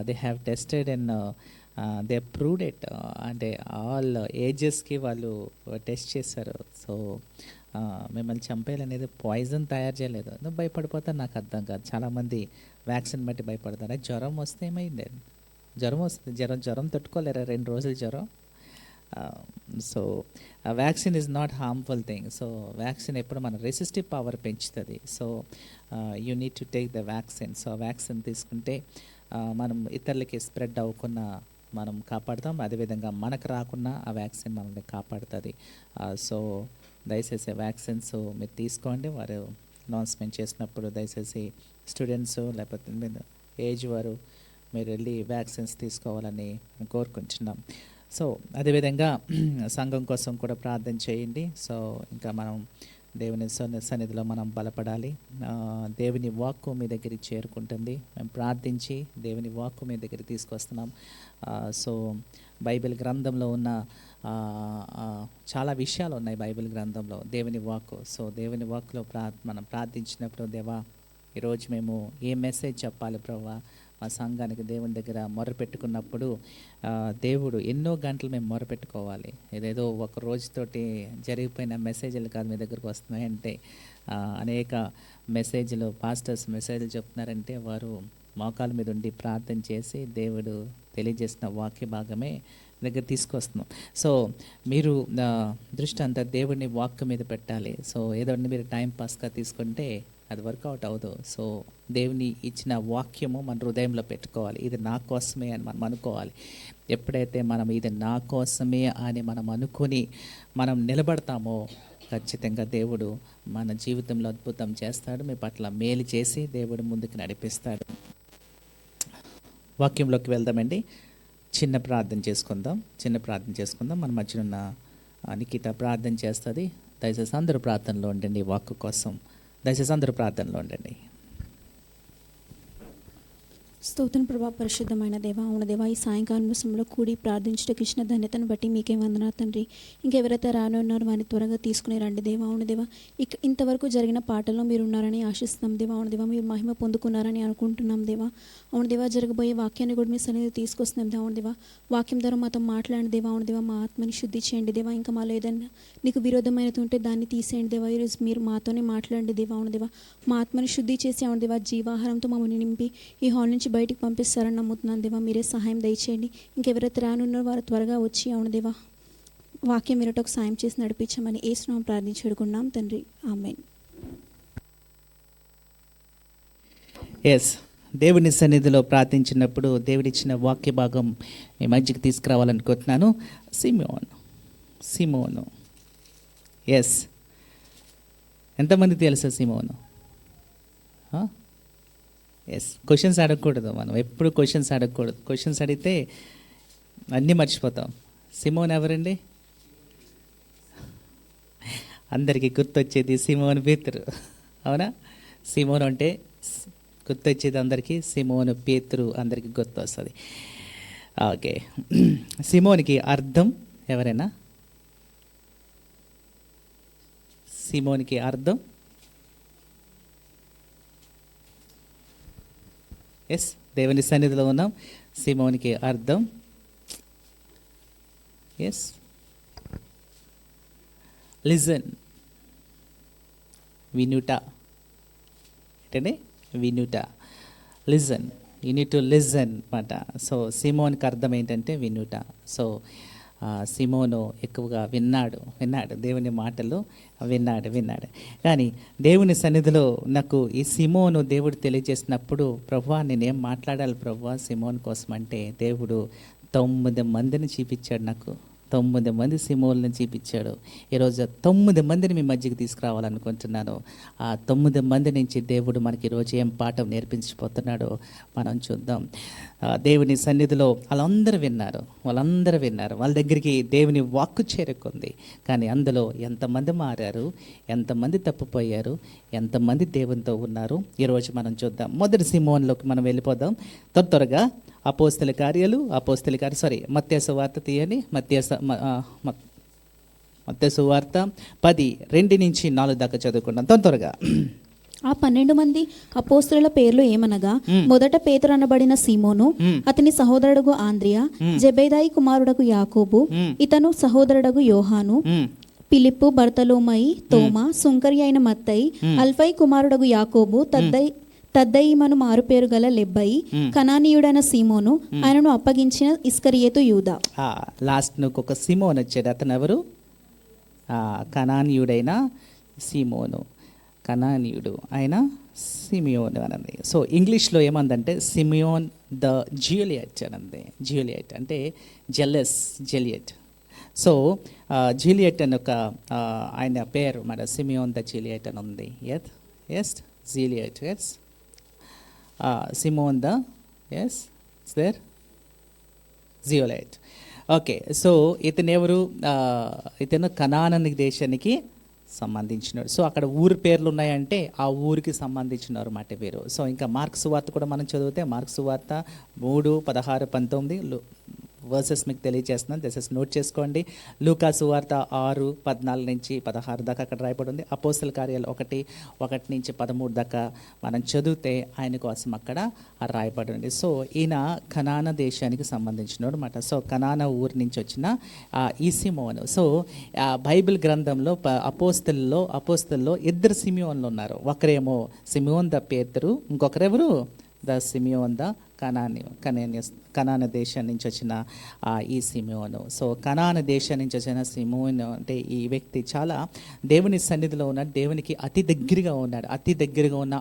They have tested and they proved it. అంటే all ఏజెస్కి వాళ్ళు test చేశారు. సో మిమ్మల్ని చంపేయాలనేది పాయిజన్ తయారు చేయలేదు. నువ్వు భయపడిపోతా నాకు అర్థం కాదు. చాలామంది వ్యాక్సిన్ బట్టి భయపడతారు. జ్వరం వస్తే ఏమైంది? జ్వరం వస్తుంది, జ్వరం తట్టుకోలేరా 2 రోజులు జ్వరం? So vaccine is not harmful thing. So vaccine ఎప్పుడు మన రెసిస్టివ్ పవర్ పెంచుతుంది. So you need to take the vaccine. So vaccine తీసుకుంటే మనం ఇతరులకి స్ప్రెడ్ అవ్వకుండా మనం కాపాడుతాం. అదేవిధంగా మనకు రాకుండా ఆ వ్యాక్సిన్ మనల్ని కాపాడుతుంది. సో దయచేసి వ్యాక్సిన్స్ మీరు తీసుకోండి. వారు అనౌన్స్మెంట్ చేసినప్పుడు దయచేసి స్టూడెంట్స్ లేకపోతే మీరు ఏజ్ వారు మీరు వెళ్ళి వ్యాక్సిన్స్ తీసుకోవాలని కోరుకుంటున్నాం. సో అదేవిధంగా సంఘం కోసం కూడా ప్రార్థన చేయండి. సో ఇంకా మనం దేవుని సన్నిధిలో మనం బలపడాలి. దేవుని వాక్కు మీ దగ్గరికి చేరుకుంటుంది. మేము ప్రార్థించి దేవుని వాక్కు మీ దగ్గరికి తీసుకొస్తున్నాం. సో బైబిల్ గ్రంథంలో ఉన్న చాలా విషయాలు ఉన్నాయి బైబిల్ గ్రంథంలో, దేవుని వాక్కు. సో దేవుని వాక్కులో మనం ప్రార్థించినప్పుడు, దేవా ఈరోజు మేము ఏ మెసేజ్ చెప్పాలి ప్రభువా మా సంఘానికి దేవుని దగ్గర మొరపెట్టుకున్నప్పుడు, దేవుడు ఎన్నో గంటలు మేము మొరపెట్టుకోవాలి. ఏదేదో ఒక రోజుతోటి జరిగిపోయిన మెసేజ్లు కాదు మీ దగ్గరకు వస్తున్నాయంటే, అనేక మెసేజ్లు పాస్టర్స్ మెసేజ్లు చెప్తున్నారంటే వారు మోకాల మీద ఉండి ప్రార్థన చేసి దేవుడు తెలియజేసిన వాక్య భాగమే దగ్గర తీసుకొస్తున్నాం. సో మీరు దృష్టి అంతా దేవుడిని వాక్య మీద పెట్టాలి. సో ఏదో మీరు టైం పాస్గా తీసుకుంటే అది వర్కౌట్ అవ్వదు. సో దేవుని ఇచ్చిన వాక్యము మన హృదయంలో పెట్టుకోవాలి. ఇది నా కోసమే అని మనం అనుకోవాలి. ఎప్పుడైతే మనం ఇది నా కోసమే అని మనం అనుకుని మనం నిలబడతామో ఖచ్చితంగా దేవుడు మన జీవితంలో అద్భుతం చేస్తాడు. మీ పట్ల మేలు చేసి దేవుడు ముందుకు నడిపిస్తాడు. వాక్యంలోకి వెళ్దామండి. చిన్న ప్రార్థన చేసుకుందాం. మన మధ్యన ఉన్న నిఖిత ప్రార్థన చేస్తుంది. దయచేసి అందరూ ప్రార్థనలో ఉండండి. వాక్కు కోసం దయచేసి అందరూ ప్రార్థనలో ఉండండి. స్తోత్రం ప్రభా, పరిశుద్ధమైన దేవా, అవున దేవా, ఈ సాయంకాలం సమయంలో కూడి ప్రార్థించడం కృష్ణ ధన్యతను బట్టి మీకే వందనాలు తండ్రి. ఇంకెవరైతే రానున్నారో వారిని త్వరగా తీసుకుని రండి దేవా. అవును దేవా, ఇంతవరకు జరిగిన పాటల్లో మీరు ఉన్నారని ఆశిస్తున్నాం దేవా. అవును దేవా, మీరు మహిమ పొందుకున్నారని అనుకుంటున్నాం దేవా. అవును దేవా, జరగబోయే వాక్యాన్ని కూడా మీ సన్నిధి తీసుకొస్తున్నాం దేవా. అవును దేవా, వాక్యం ద్వారా మాతో మాట్లాడండి దేవా. అవును దేవా, మా ఆత్మని శుద్ధి చేయండి దేవా. ఇంకా మాలో ఏదైనా నీకు విరోధమైనది ఉంటే దాన్ని తీసేయండి దేవా. ఈరోజు మీరు మాతోనే మాట్లాడండి దేవా. అవును దేవా, మా ఆత్మని శుద్ధి చేసి అవును దేవా జీవాహారంతో మమ్మల్ని నింపి ఈ హాల్ నుంచి బయటికి పంపిస్తారని నమ్ముతున్నాను దేవా. మీరే సహాయం దయచేయండి. ఇంకెవరైతే రానున్నారో వారు త్వరగా వచ్చి అవును దేవా వాక్యం వినటకు సాయం చేసి నడిపించమని యేసునామమున ప్రార్థించి వేడుకున్నాం తండ్రి, ఆమేన్. ఎస్, దేవుని సన్నిధిలో ప్రార్థించినప్పుడు దేవుడిచ్చిన వాక్య భాగం మీ మధ్యకి తీసుకురావాలనుకుంటున్నాను. సిమోను. ఎస్, ఎంతమంది తెలుసా సిమోను? ఎస్, క్వశ్చన్స్ అడగకూడదు. మనం ఎప్పుడు క్వశ్చన్స్ అడగకూడదు. క్వశ్చన్స్ అడిగితే అన్నీ మర్చిపోతాం. సిమోన్ ఎవరండి? అందరికీ గుర్తొచ్చేది సిమోను పేతురు, అవునా? సిమోను అంటే గుర్తొచ్చేది అందరికీ సిమోను పేతురు అందరికీ గుర్తొస్తుంది. ఓకే, సిమోనికి అర్థం ఎవరైనా? సిమోనికి అర్థం ఎస్, దేవుని సన్నిధిలో ఉన్నాం. సిమోనికి అర్థం ఎస్, లిజన్, వినుట. ఏంటండి? వినుట, listen. You need to listen అన్నమాట. సో సిమోన్కి అర్థం ఏంటంటే వినుట. సో సిమోను ఎక్కువగా విన్నాడు దేవుని మాటలు విన్నాడు. కానీ దేవుని సన్నిధిలో నాకు ఈ సిమోను దేవుడు తెలియజేసినప్పుడు, ప్రభువా నేనేం మాట్లాడాలి ప్రభువా సిమోన్ కోసం అంటే, దేవుడు 9 మందిని చూపించాడు నాకు. 9 మంది సిమోన్లను చూపించాడు. ఈరోజు 9 మందిని మీ మధ్యకి తీసుకురావాలనుకుంటున్నాను. ఆ 9 మంది నుంచి దేవుడు మనకి ఈరోజు ఏం పాఠం నేర్పించిపోతున్నాడో మనం చూద్దాం. దేవుని సన్నిధిలో వాళ్ళందరూ విన్నారు. వాళ్ళ దగ్గరికి దేవుని వాక్కు చేరుకుంది. కానీ అందులో ఎంతమంది మారారు, ఎంతమంది తప్పిపోయారు, ఎంతమంది దేవునితో ఉన్నారు, ఈరోజు మనం చూద్దాం. మొదటి సిమోన్లోకి మనం వెళ్ళిపోదాం త్వరగా. అపోస్తల కార్యాలు మత్తయి సువార్త తీయండి. మత్తయి సువార్త 10:2-4 దాకా చదువుకుంటాం త్వరగా. ఆ 12 మంది అపోస్తుల పేర్లు ఏమనగా, మొదట పేతురు అనబడిన సీమోను, అతని సహోదరుడు ఆంద్రియా, జెబెదాయి కుమారుడకు యాకోబు, ఇతను సహోదరుడగు యోహాను, పిలిప్పు, బర్తలోమయి, తోమా, సుంకరి అయిన మత్తయి, అల్ఫై కుమారుడగు యాకోబు, తద్దయిమను మారుపేరు గల లెబ్బయి, కనానీయుడైన సీమోను, ఆయనను అప్పగించిన ఇస్కరియేతు యూదా. లాస్ట్ నువ్వు ఒక సిమోన్ వచ్చాడు. అతను ఎవరు? కనానీయుడైన సీమోను, కనానీయుడు ఆయన సిమియోన్ అనంది. సో ఇంగ్లీష్లో ఏమందంటే సిమియోన్ ద జ్యూలియట్ అనంది. జ్యూలియట్ అంటే జెలియట్. సో జూలియట్ అని ఒక ఆయన పేరు మన సిమియోన్ ద జూలియట్ అని ఉంది. Yes Juliet, yes Simon the there Zealot. Okay, so ఇతను ఎవరు? ఇతను కనాన్ దేశానికి సంబంధించినాడు. సో అక్కడ ఊరి పేర్లు ఉన్నాయంటే ఆ ఊరికి సంబంధించినారు మాట పేరు. సో ఇంకా మార్క్స్ వార్త కూడా మనం చదివితే మార్క్స్ వార్త 3, 16, 19 వర్సెస్ మీకు తెలియజేస్తున్నాను, దయచేసి నోట్ చేసుకోండి. లూకా సువార్త 6, 14 నుంచి 16 దాకా అక్కడ రాయబడి ఉంది. అపోస్తల కార్యాలు 1 నుంచి 13 దాకా మనం చదివితే ఆయన కోసం అక్కడ రాయబడి ఉంది. సో ఈయన కనాన దేశానికి సంబంధించినోడు అనమాట. సో కనాన ఊరి నుంచి వచ్చిన ఈ సిమోను. సో బైబిల్ గ్రంథంలో అపోస్తల్లో 2 సిమియోన్లు ఉన్నారు. ఒకరేమో సిమియోన్ ద పేతురు, ఇంకొకరెవరు? ద సిమియోన్ ద కనాన దేశం నుంచి వచ్చిన ఈ సిమియోను. సో కనాన దేశం నుంచి వచ్చిన సిమియోను అంటే ఈ వ్యక్తి చాలా దేవుని సన్నిధిలో ఉన్నాడు, దేవునికి అతి దగ్గరగా ఉన్నాడు, అతి దగ్గరగా ఉన్న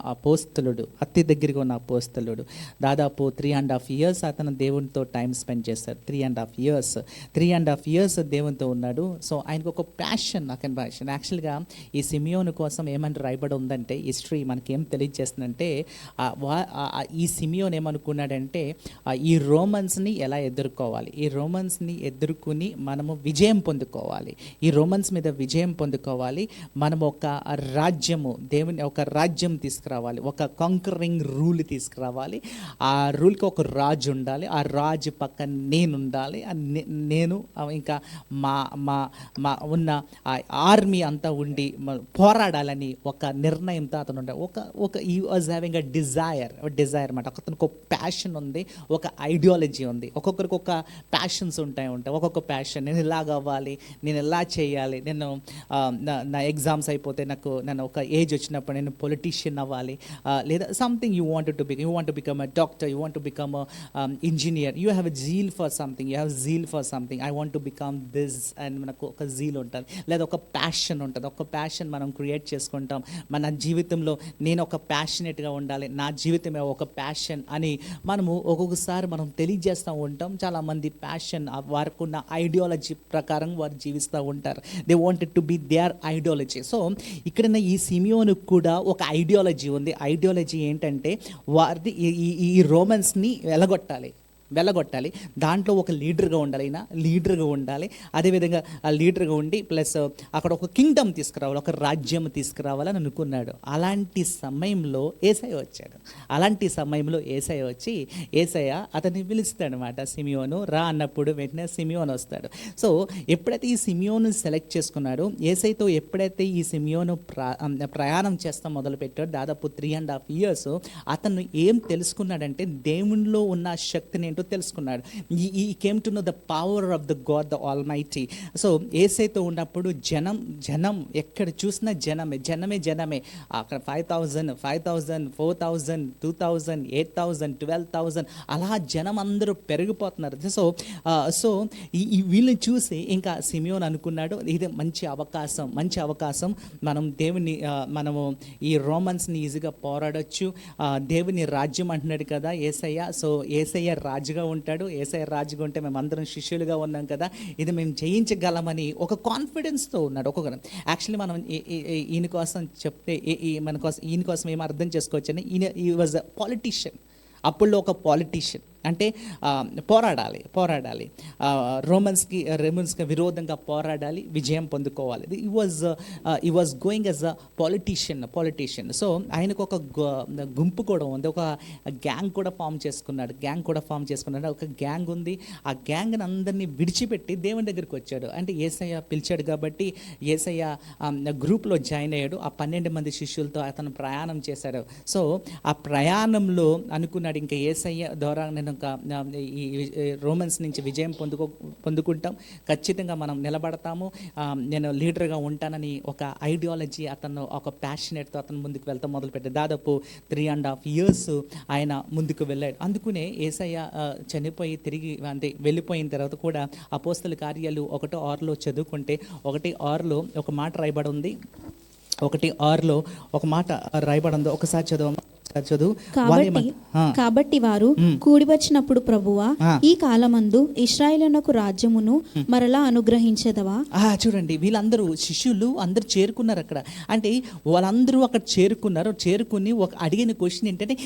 అపోస్తలుడు. దాదాపు 3.5 years అతను దేవునితో టైం స్పెండ్ చేస్తాడు. 3.5 years దేవునితో ఉన్నాడు. సో ఆయనకు ఒక ప్యాషన్ యాక్చువల్గా ఈ సిమియోను కోసం ఏమని రాయబడి ఉందంటే, హిస్టరీ మనకి ఏం తెలియజేస్తుందంటే, ఈ సిమియోన్ ఏమనుకున్నాడంటే ఈ రోమన్స్ని ఎలా ఎదుర్కోవాలి, ఈ రోమన్స్ని ఎదుర్కొని మనము విజయం పొందుకోవాలి, ఈ రోమన్స్ మీద విజయం పొందుకోవాలి, మనం ఒక రాజ్యము, దేవుని ఒక రాజ్యం తీసుకురావాలి, ఒక కాంకరింగ్ రూల్ తీసుకురావాలి, ఆ రూల్కి ఒక రాజు ఉండాలి, ఆ రాజు పక్కన నేను ఉండాలి, నేను ఇంకా మా ఉన్న ఆర్మీ అంతా ఉండి పోరాడాలని ఒక నిర్ణయంతో అతను ఉండాలి. ఒక ఈ వాజ్ హ్యావింగ్ అ డిజైర్ అనమాట. అతనికి ఒక ప్యాషన్ ఉంది, ఒక ఐడియాలజీ ఉంది. ఒక్కొక్కరికి ఒక ప్యాషన్స్ ఉంటాయి. ఒక్కొక్క ప్యాషన్, నేను ఇలాగ అవ్వాలి, నేను ఎలా చేయాలి, నేను నా ఎగ్జామ్స్ అయిపోతే నన్ను ఒక ఏజ్ వచ్చినప్పుడు నేను పొలిటీషియన్ అవ్వాలి, లేదా something you want to become a doctor, you want to become engineer, you have a zeal for something, I want to become this and మనకు ఒక జీల్ ఉంటుంది, లేదా ఒక ప్యాషన్ ఉంటుంది. ఒక ప్యాషన్ మనం క్రియేట్ చేసుకుంటాం మన జీవితంలో. నేను ఒక ప్యాషనేట్గా ఉండాలి, నా జీవితమే ఒక ప్యాషన్ అని మనము ఒక్కొక్కసారి మనం తెలియజేస్తూ ఉంటాం. చాలామంది ప్యాషన్ వారికి ఉన్న ఐడియాలజీ ప్రకారం వారు జీవిస్తూ ఉంటారు. They wanted to be their ideology. So ఇక్కడ ఈ సిమియోనుకు కూడా ఒక ఐడియాలజీ ఉంది. ఐడియాలజీ ఏంటంటే వారిది ఈ రోమన్స్ని వెళ్ళగొట్టాలి, దాంట్లో ఒక లీడర్గా ఉండాలి, అదేవిధంగా ఆ లీడర్గా ఉండి ప్లస్ అక్కడ ఒక కింగ్డమ్ తీసుకురావాలి, ఒక రాజ్యం తీసుకురావాలని అనుకున్నాడు. అలాంటి సమయంలో ఏసయ్య వచ్చి అతన్ని పిలుస్తాడు అనమాట. సిమియోను రా అన్నప్పుడు వెంటనే సిమియోను వస్తాడు. సో ఎప్పుడైతే ఈ సిమియోను సెలెక్ట్ చేసుకున్నాడో, ఏసైతో ఎప్పుడైతే ఈ సిమియోను ప్రయాణం చేస్తాం మొదలుపెట్టాడు, దాదాపు 3.5 years అతను ఏం తెలుసుకున్నాడంటే దేవునిలో ఉన్న శక్తిని ఏంటో తెలుసుకున్నాడు. He came to know the power of the God the almighty. So ఏసైతో ఉన్నప్పుడు జనం ఎక్కడ చూసినా జనమే. అక్కడ 5,000, 4,000, 2,000, 8,000, 12,000 అలా జనం అందరూ పెరిగిపోతున్నారు. సో వీళ్ళని చూసి ఇంకా సిమియోన్ అనుకున్నాడు, ఇది మంచి అవకాశం, మనము ఈ రోమన్స్ని ఈజీగా పోరాడొచ్చు, దేవుని రాజ్యం అంటున్నాడు కదా ఏసయ్య. సో ఏసయ్య రాజుగా ఉంటాడు, ఏసయ్య రాజుగా ఉంటే మేము అందరం శిష్యులుగా ఉన్నాం కదా, ఇది మేము జయించగలమని ఒక కాన్ఫిడెన్స్తో ఉన్నాడు. ఒక్కొక్కరు యాక్చువల్లీ మనం ఈయన కోసం చెప్తే ఈయన కోసం ఏం అర్థం చేసుకోవచ్చని, ఈ వాజ్ అ పాలిటీషియన్. అప్పుల్లో ఒక పాలిటీషియన్ అంటే పోరాడాలి రోమన్స్కి విరోధంగా పోరాడాలి, విజయం పొందుకోవాలి. ఈ was going as a politician. So ఆయనకు ఒక గుంపు కూడా ఉంది, ఒక గ్యాంగ్ కూడా ఫామ్ చేసుకున్నాడు. ఒక గ్యాంగ్ ఉంది. ఆ గ్యాంగ్ని అందరినీ విడిచిపెట్టి దేవుని దగ్గరికి వచ్చాడు. అంటే యేసయ్య పిలిచాడు కాబట్టి యేసయ్య గ్రూప్లో జాయిన్ అయ్యాడు. ఆ 12 మంది శిష్యులతో అతను ప్రయాణం చేశాడు. సో ఆ ప్రయాణంలో అనుకున్నాడు, ఇంకా యేసయ్య ద్వారా నేను ఇంకా ఈ రోమన్స్ నుంచి విజయం పొందుకుంటాం, ఖచ్చితంగా మనం నిలబడతాము, నేను లీడర్గా ఉంటానని ఒక ఐడియాలజీ అతను ఒక ప్యాషనేట్తో అతను ముందుకు వెళ్తాం మొదలుపెట్టాడు. దాదాపు 3.5 years ఆయన ముందుకు వెళ్ళాడు. అందుకునే యేసయ్య చనిపోయి తిరిగి అంటే వెళ్ళిపోయిన తర్వాత కూడా అపోస్తల కార్యాలు 1:6 చదువుకుంటే 1:6 ఒక మాట రాయబడి ఉంది. 1:6 ఒక మాట రాయబడి ఉంది. ఒకసారి చదువు. కాబట్టి వారు కూడి వచ్చినప్పుడు ప్రభువా, ఈ కాలమందు ఇశ్రాయేలునకు రాజ్యమును మరలా అనుగ్రహించదవా. చూడండి, వీళ్ళందరూ శిష్యులు అందరూ చేరుకున్నారు అక్కడ. అంటే వాళ్ళందరూ అక్కడ చేరుకుని ఒక అడిగిన క్వశ్చన్ ఏంటంటే,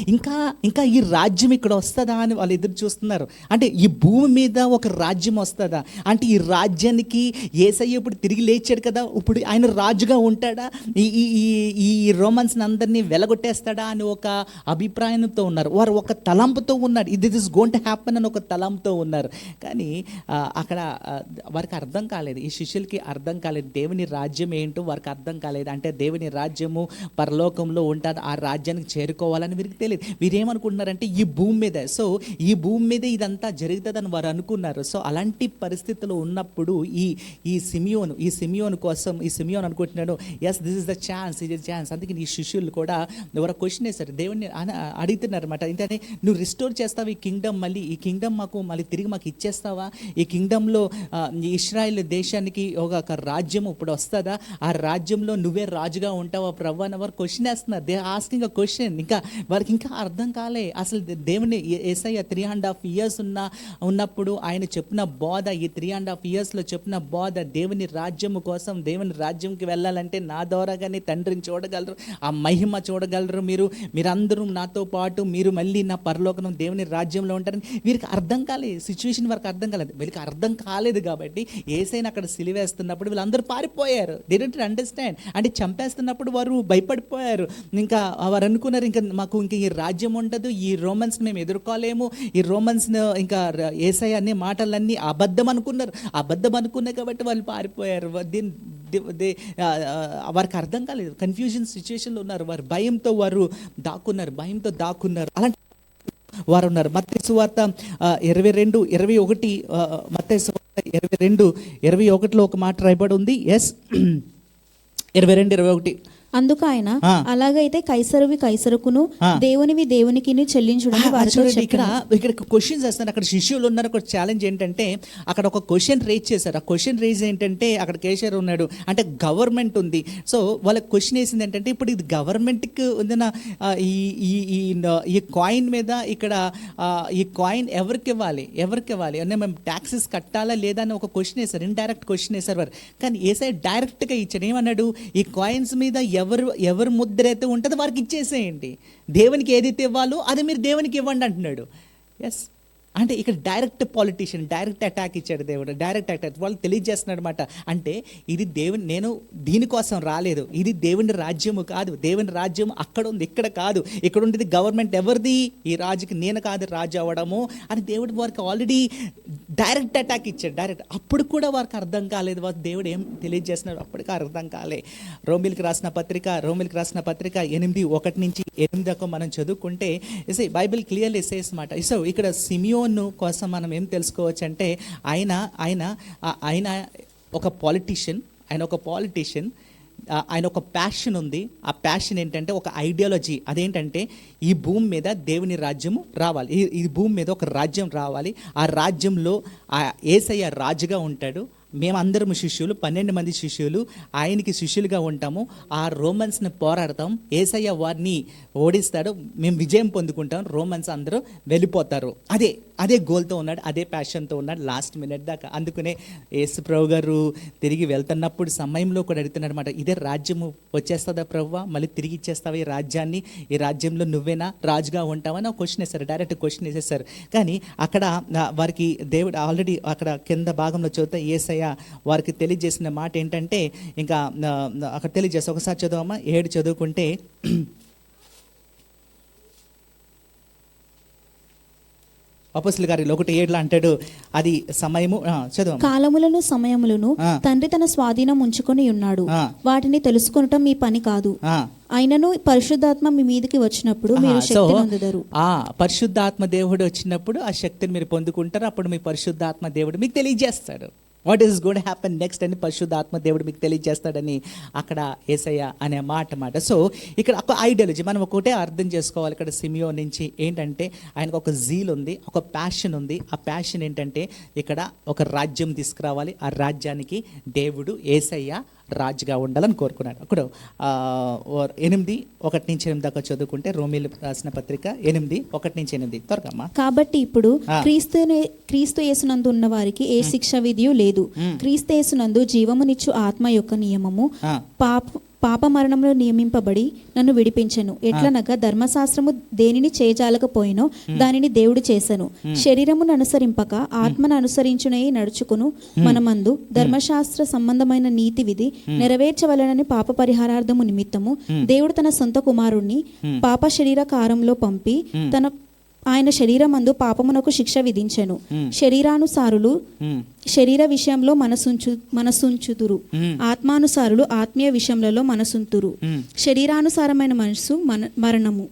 ఇంకా ఈ రాజ్యం ఇక్కడ వస్తుందా అని వాళ్ళు ఎదురు చూస్తున్నారు. అంటే ఈ భూమి మీద ఒక రాజ్యం వస్తుందా, అంటే ఈ రాజ్యానికి యేసయ్య ఇప్పుడు తిరిగి లేచాడు కదా, ఇప్పుడు ఆయన రాజుగా ఉంటాడా, ఈ రోమన్స్ అందరినీ వెలగొట్టేస్తాడా అని ఒక అభిప్రాయంతో ఉన్నారు. వారు ఒక తలంపుతో ఉన్నారు, this is going to happen అని ఒక తలంపుతో ఉన్నారు. కానీ అక్కడ వారికి అర్థం కాలేదు, ఈ శిష్యులకి అర్థం కాలేదు దేవుని రాజ్యం ఏంటో వారికి అర్థం కాలేదు. అంటే దేవుని రాజ్యము పరలోకంలో ఉంటుంది, ఆ రాజ్యానికి చేరుకోవాలని వీరికి తెలియదు. వీరేమనుకుంటున్నారంటే ఈ భూమి మీద, సో ఈ భూమి మీద ఇదంతా జరుగుతుందని వారు అనుకున్నారు. సో అలాంటి పరిస్థితులు ఉన్నప్పుడు ఈ సిమియోన్ కోసం సిమియోన్ అనుకుంటున్నాడు, yes this is the chance, ఇది ఛాన్స్. అందుకే ఈ శిష్యులు కూడా ఎవరో క్వశ్చన్ వేశారు, దేవుడిని అడుగుతున్నారు అనమాట. ఏంటంటే నువ్వు రిస్టోర్ చేస్తావా ఈ కింగ్డమ్, మళ్ళీ ఈ కింగ్డమ్ మళ్ళీ తిరిగి మాకు ఇచ్చేస్తావా, ఈ కింగ్డమ్లో ఇశ్రాయేల్ దేశానికి ఒక రాజ్యం ఇప్పుడు వస్తుందా, ఆ రాజ్యంలో నువ్వే రాజుగా ఉంటావా ప్రభు అని వారు క్వశ్చన్ వేస్తున్నారు. They asking a question. ఇంకా వారికి ఇంకా అర్థం కాలే అసలు దేవుని యేసయ్య 3.5 years ఉన్నప్పుడు ఆయన చెప్పిన బోధ, ఈ 3.5 yearsలో చెప్పిన బోధ, దేవుని రాజ్యం కోసం, దేవుని రాజ్యంకి వెళ్ళాలంటే నా ద్వారాగానే తండ్రిని చూడగలరు, ఆ మహిమ చూడగలరు, మీరందరూ నాతో పాటు మీరు మళ్ళీ నా పరలోకం దేవుని రాజ్యంలో ఉంటారని వీరికి అర్థం కాలేదు. సిచ్యువేషన్ వరకు అర్థం కాలేదు. వీళ్ళకి అర్థం కాలేదు కాబట్టి యేసయ్యని అక్కడ సిలివేస్తున్నప్పుడు వీళ్ళందరూ పారిపోయారు. They don't understand. అంటే చంపేస్తున్నప్పుడు వారు భయపడిపోయారు. ఇంకా వారు అనుకున్నారు, మాకు ఈ రాజ్యం ఉండదు, ఈ రోమన్స్ మేము ఎదుర్కోలేము, ఈ రోమన్స్ ఇంకా యేసయ్య అనే మాటలన్నీ అబద్ధం అనుకున్నారు కాబట్టి వాళ్ళు పారిపోయారు. వారికి అర్థం కాలేదు, కన్ఫ్యూజన్ సిచ్యువేషన్లో ఉన్నారు, వారు భయంతో దాక్కున్నారు. అలాంటి వారు ఉన్నారు. మత్తయి సువార్త 22:21 మత్తయి సువార్త 22:21 ఒక మాట రాయబడి ఉంది. ఎస్ 22:21 అందుకు ఆయన అలాగైతే కైసరువి కైసరుకును దేవునివి దేవునికి చెల్లించుడని వారితో చెప్పారు. ఇక్కడ క్వశ్చన్స్ వేస్తారు. అక్కడ శిష్యులు ఉన్నారు. ఒక ఛాలెంజ్ ఏంటంటే అక్కడ ఒక క్వశ్చన్ రేజ్ చేశారు. ఆ క్వశ్చన్ రేజ్ ఏంటంటే అక్కడ కేసర్ ఉన్నాడు, అంటే గవర్నమెంట్ ఉంది. సో వాళ్ళకి క్వశ్చన్ వేసింది ఏంటంటే, ఇప్పుడు ఇది గవర్నమెంట్కి ఉందిన ఈ కాయిన్ మీద ఇక్కడ ఈ కాయిన్ ఎవరికి ఇవ్వాలి అంటే మేము ట్యాక్సెస్ కట్టాలా లేదా అని ఒక క్వశ్చన్ వేశారు. ఇండైరెక్ట్ క్వశ్చన్ వేశారు వారు. కానీ ఏసై డైరెక్ట్గా ఇచ్చాడు. ఏమన్నాడు, ఈ కాయిన్స్ మీద ఎవరు ముద్ర అయితే ఉంటుందో వారికి ఇచ్చేసేయండి, దేవునికి ఏదైతే ఇవ్వాలో అది మీరు దేవునికి ఇవ్వండి అంటున్నాడు. ఎస్, అంటే ఇక్కడ డైరెక్ట్ పాలిటీషియన్ డైరెక్ట్ అటాక్ ఇచ్చాడు దేవుడు. డైరెక్ట్ అటాక్ వాళ్ళు తెలియజేస్తున్నాడు అనమాట. అంటే ఇది దేవుని, నేను దీనికోసం రాలేదు, ఇది దేవుని రాజ్యము కాదు, దేవుని రాజ్యం అక్కడ ఉంది, ఇక్కడ కాదు, ఇక్కడ ఉండేది గవర్నమెంట్ ఎవరిది, ఈ రాజుకి నేను కాదు రాజు అవ్వడము అని దేవుడు వారికి ఆల్రెడీ డైరెక్ట్ అటాక్ ఇచ్చాడు. డైరెక్ట్. అప్పుడు కూడా వారికి అర్థం కాలేదు, వారు దేవుడు ఏం తెలియజేస్తున్నాడు అప్పటికి అర్థం కాలే. రోమిలికి రాసిన పత్రిక 8:1-8 మనం చదువుకుంటే బైబిల్ క్లియర్లీ సేస్ మాట. సో ఇక్కడ సిమియోన్ కోసం మనం ఏం తెలుసుకోవచ్చు అంటే ఆయన ఒక పాలిటీషియన్, ఆయన ఒక ప్యాషన్ ఉంది. ఆ ప్యాషన్ ఏంటంటే ఒక ఐడియాలజీ. అదేంటంటే ఈ భూమి మీద దేవుని రాజ్యము రావాలి, ఈ భూమి మీద ఒక రాజ్యం రావాలి, ఆ రాజ్యంలో యేసయ్య రాజుగా ఉంటాడు, మేమందరం శిష్యులు, 12 మంది శిష్యులు ఆయనకి శిష్యులుగా ఉంటాము. ఆ రోమన్స్ని పోరాడతాం, యేసయ్య వారిని ఓడిస్తాడు, మేము విజయం పొందుకుంటాం, రోమన్స్ అందరూ వెళ్ళిపోతారు. అదే గోల్తో ఉన్నాడు, అదే ప్యాషన్తో ఉన్నాడు లాస్ట్ మినిట్ దాకా. అందుకనే యేసు ప్రభు గారు తిరిగి వెళ్తున్నప్పుడు సమయంలో కూడా అడుగుతున్నాడు అనమాట, ఇదే రాజ్యము వచ్చేస్తుందా ప్రభువా, మళ్ళీ తిరిగి ఇచ్చేస్తావా ఈ రాజ్యాన్ని, ఈ రాజ్యంలో నువ్వేనా రాజుగా ఉంటావని ఒక క్వశ్చన్ వేశారు, డైరెక్ట్ క్వశ్చన్ వేసేసారు. కానీ అక్కడ వారికి దేవుడు ఆల్రెడీ అక్కడ కింద భాగంలో చదివితే యేసయ్య వారికి తెలియజేసిన మాట ఏంటంటే, ఇంకా అక్కడ తెలియజేస్తే ఒకసారి చదవమ్మా, 7 చదువుకుంటే అపోస్తలుల కార్యాలు 1:7 అంటాడు, అది సమయము చదువు. కాలములను సమయములను తండ్రి తన స్వాధీనం ఉంచుకొని ఉన్నాడు, వాటిని తెలుసుకొనటం మీ పని కాదు. ఆయనను పరిశుద్ధాత్మ మీ మీదకి వచ్చినప్పుడు మీరు శక్తి పొందుతారు. పరిశుద్ధాత్మ దేవుడు వచ్చినప్పుడు ఆ శక్తిని మీరు పొందుకుంటారు. అప్పుడు మీ పరిశుద్ధాత్మ దేవుడు మీకు తెలియజేస్తాడు what is god happen next అని. పరిశుద్ధాత్మ దేవుడు మీకు తెలియజేస్తాడని అక్కడ యేసయ్య అనే మాట. సో ఇక్కడ ఒక ఐడియాలజీ మనం ఒకటే అర్థం చేసుకోవాలి ఇక్కడ సిమియోన్ నుంచి ఏంటంటే, ఆయనకు ఒక జీల్ ఉంది, ఒక ప్యాషన్ ఉంది. ఆ ప్యాషన్ ఏంటంటే ఇక్కడ ఒక రాజ్యం తీసుకురావాలి, ఆ రాజ్యానికి దేవుడు యేసయ్య రాజుగా ఉండాలని కోరుకున్నాడు. అక్కడ 8:1-8 దాకా చదువుకుంటే, రోమీలు రాసిన పత్రిక 8:1-8 త్వరగా. కాబట్టి ఇప్పుడు క్రీస్తు యేసునందు ఉన్న వారికి ఏ శిక్ష విధియు లేదు. క్రీస్తు యేసునందు జీవమునిచ్చు ఆత్మ యొక్క నియమము పాప మరణంలో నియమింపబడి నన్ను విడిపించెను. ఎట్లనగా ధర్మశాస్త్రము దేనిని చేయజాలకపోయినో దానిని దేవుడు చేసెను. శరీరమును అనుసరింపక ఆత్మను అనుసరించునే నడుచుకును మనమందు ధర్మశాస్త్ర సంబంధమైన నీతి విధి నెరవేర్చవలనని పాప పరిహారార్థము నిమిత్తము దేవుడు తన సొంత కుమారుణ్ణి పాప శరీరకారంలో పంపి ఆయన శరీరమందు పాపమునకు శిక్ష విధించెను. శరీరానుసారులు శరీర విషయంలో మనసుంచుతురు, ఆత్మానుసారులు ఆత్మీయ విషయములలో మనసుంతురు. శరీరానుసారమైన మనసు మరణము,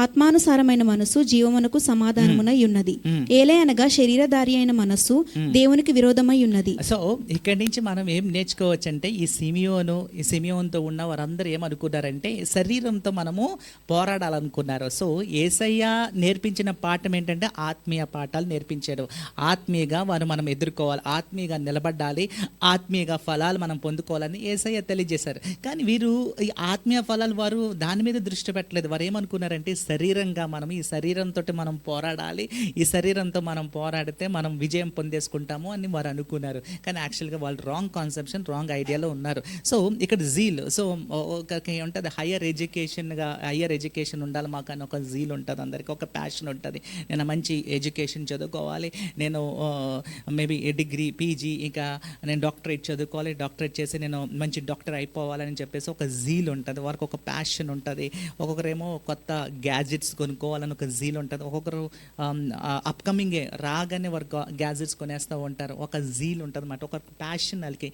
ఆత్మానుసారమైన మనసు జీవమునకు సమాధానమునై ఉన్నది. ఏలే అనగా శరీరధారి అయిన మనస్సు దేవునికి విరోధమై ఉన్నది. సో ఇక్కడి నుంచి మనం ఏం నేర్చుకోవచ్చు అంటే, ఈ సిమియోన్తో ఉన్న వారందరూ ఏమనుకున్నారంటే, శరీరంతో మనము పోరాడాలనుకున్నారు. సో యేసయ్య నేర్పించిన పాఠం ఏంటంటే, ఆత్మీయ పాఠాలు నేర్పించాడు. ఆత్మీయంగా వారు మనం ఎదుర్కోవాలి, ఆత్మీయంగా నిలబడాలి, ఆత్మీయంగా ఫలాలు మనం పొందుకోవాలని యేసయ్య తెలియజేశారు. కానీ వీరు ఈ ఆత్మీయ ఫలాలు వారు దాని మీద దృష్టి పెట్టలేదు. వారు ఏమనుకున్నారంటే, శరీరంగా మనం ఈ శరీరంతో మనం పోరాడాలి, ఈ శరీరంతో మనం పోరాడితే మనం విజయం పొందేసుకుంటాము అని వారు అనుకున్నారు. కానీ యాక్చువల్గా వాళ్ళు రాంగ్ కాన్సెప్షన్, రాంగ్ ఐడియాలో ఉన్నారు. సో ఇక్కడ జీల్, సో ఉంటుంది హయ్యర్ ఎడ్యుకేషన్ ఉండాలి మాకు అని ఒక జీల్ ఉంటుంది, అందరికీ ఒక ప్యాషన్ ఉంటుంది. నేను మంచి ఎడ్యుకేషన్ చదువుకోవాలి, నేను మేబీ డిగ్రీ పీజీ ఇంకా నేను డాక్టరేట్ చదువుకోవాలి, డాక్టరేట్ చేసి నేను మంచి డాక్టర్ అయిపోవాలని చెప్పేసి ఒక జీల్ ఉంటుంది, వారికి ఒక ప్యాషన్ ఉంటుంది. ఒక్కొక్కరేమో కొత్త గ్యాజెట్స్ కొనుక్కోవాలని ఒక జీల్ ఉంటుంది, ఒక్కొక్కరు అప్కమింగ్ రాగానే వారు గ్యాజెట్స్ కొనేస్తూ ఉంటారు, ఒక జీల్ ఉంటుంది అన్నమాట. ఒక ప్యాషన్ వాళ్ళకి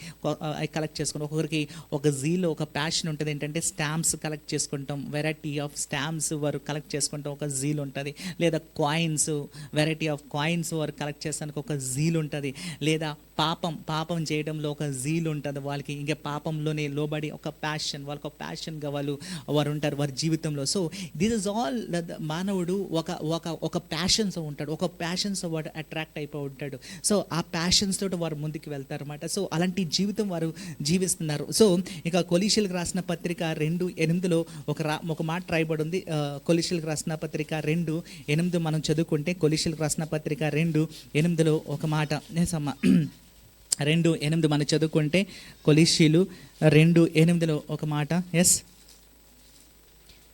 కలెక్ట్ చేసుకుంటాం. ఒక్కొక్కరికి ఒక జీల్, ఒక ప్యాషన్ ఉంటుంది ఏంటంటే, స్టాంప్స్ కలెక్ట్ చేసుకుంటాం, వెరైటీ ఆఫ్ స్టాంప్స్ వారు కలెక్ట్ చేసుకుంటాం, ఒక జీల్ ఉంటుంది. లేదా కాయిన్స్, వెరైటీ ఆఫ్ కాయిన్స్ వారు కలెక్ట్ చేస్తానికి ఒక జీల్ ఉంటుంది. లేదా పాపం చేయడంలో ఒక జీల్ ఉంటుంది వాళ్ళకి, ఇంకా పాపంలోనే లోబడి ఒక ప్యాషన్, వాళ్ళకి ఒక ప్యాషన్గా వారు ఉంటారు వారి జీవితంలో. సో దిస్ ఇస్ ఆల్ మానవుడు ఒక ప్యాషన్స్ ఉంటాడు, ఒక ప్యాషన్స్ వాడు అట్రాక్ట్ అయిపోయి ఉంటాడు. సో ఆ ప్యాషన్స్ తోటి వారు ముందుకు వెళ్తారు అన్నమాట. సో అలాంటి జీవితం వారు జీవిస్తున్నారు. సో ఇక కొలీషియల్కి రాసిన పత్రిక 2:8 ఒక మాట రాయబడి ఉంది. కొలీషియల్కి రాసిన పత్రిక 2:8 మనం చదువుకుంటే, కొలీషియల్కి రాసిన పత్రిక 2:8 ఒక మాట 2:8 మనం చదువుకుంటే, కొలీషీలు 2:8 ఒక మాట. ఎస్,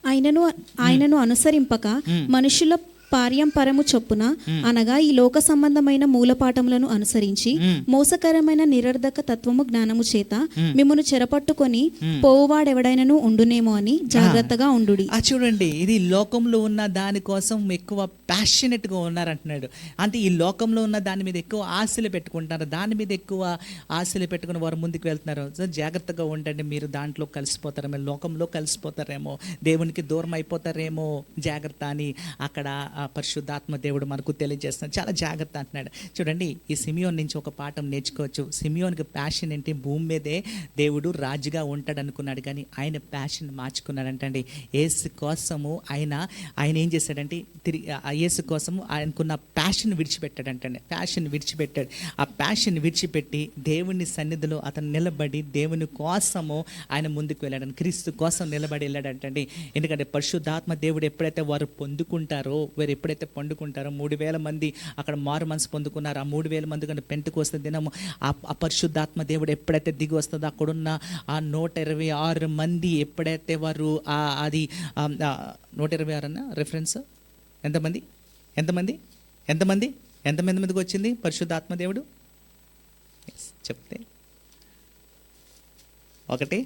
ఆయనను అనుసరింపక మనుషుల పార్యంపరము చొప్పున అనగా ఈ లోక సంబంధమైన మూలపాఠములను అనుసరించి మోసకరమైన నిరర్ధక తత్వము జ్ఞానము చేత మిమ్మును చెరపట్టుకొని పోవువాడెవడైనను ఉండునేమో అని జాగ్రత్తగా ఉండుడి. చూడండి, ఇది లోకంలో ఉన్న దానికోసం ఎక్కువ ప్యాషనెట్గా ఉన్నారంటున్నాడు. అంటే ఈ లోకంలో ఉన్న దాని మీద ఎక్కువ ఆశలు పెట్టుకుంటున్నారు, దాని మీద ఎక్కువ ఆశలు పెట్టుకుని వారు ముందుకు వెళ్తున్నారు. సో జాగ్రత్తగా ఉండండి, మీరు దాంట్లో కలిసిపోతారేమో, లోకంలో కలిసిపోతారేమో, దేవునికి దూరం అయిపోతారేమో, జాగ్రత్త అని అక్కడ పరిశుద్ధాత్మ దేవుడు మనకు తెలియజేస్తున్నాడు. చాలా జాగ్రత్త అంటున్నాడు. చూడండి, ఈ సిమియోన్ నుంచి ఒక పాఠం నేర్చుకోవచ్చు. సిమియోన్కి ప్యాషన్ ఏంటి? భూమి మీదే దేవుడు రాజుగా ఉంటాడు అనుకున్నాడు, కానీ ఆయన ప్యాషన్ మార్చుకున్నాడంటండి. యేసు కోసము ఆయన ఏం చేశాడంటే తిరిగి ఆ యేసు కోసము ఆయనకున్న ప్యాషన్ విడిచిపెట్టాడంటండి. ప్యాషన్ విడిచిపెట్టాడు. ఆ ప్యాషన్ విడిచిపెట్టి దేవుని సన్నిధిలో అతను నిలబడి దేవుని కోసము ఆయన ముందుకు వెళ్ళాడని, క్రీస్తు కోసం నిలబడి వెళ్ళాడంటండి. ఎందుకంటే పరిశుద్ధాత్మ దేవుడు ఎప్పుడైతే వారు పొందుకుంటారో, వారు ఎప్పుడైతే పొందుకుంటారో 3,000 మంది అక్కడ మారు మనసు పొందుకున్నారు. ఆ 3,000 మంది కంటే పెంటెకొస్తే దినము ఆ పరిశుద్ధాత్మ దేవుడు ఎప్పుడైతే దిగి వస్తుందో అక్కడున్న ఆ 126 మంది ఎప్పుడైతే వారు అది 126 అన్న రెఫరెన్స్ ఎంతమంది మందికి వచ్చింది పరిశుద్ధాత్మ దేవుడు? చెప్తే ఒకటి.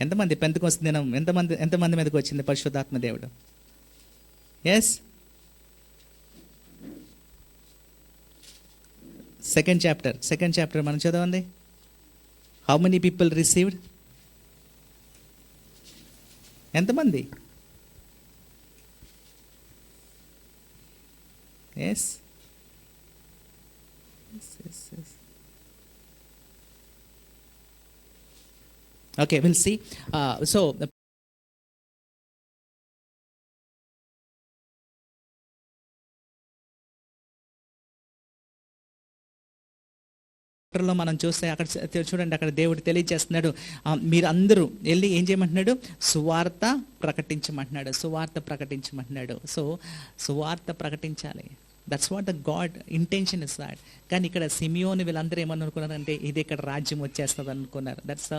ఎంతమంది పెంతెకొస్తే దినం ఎంతమంది మీదకి వచ్చింది పరిశుద్ధాత్మ దేవుడు? ఎస్, సెకండ్ చాప్టర్ మనం చదవండి. How many people received? ఎంతమంది? Yes, okay, will see. So లో మనం చూస్తే అక్కడ చూడండి, అక్కడ దేవుడు తెలియజేస్తున్నాడు, మీరు అందరూ వెళ్ళి ఏం చేయమంటున్నాడు? సువార్త ప్రకటించమంటున్నాడు. సో సువార్త ప్రకటించాలి. That's what the God intention is that. కానీ ఇక్కడ సిమియోని వీళ్ళందరూ ఏమని అనుకున్నారంటే ఇది ఇక్కడ రాజ్యం వచ్చేస్తుంది అనుకున్నారు. దట్స్ ద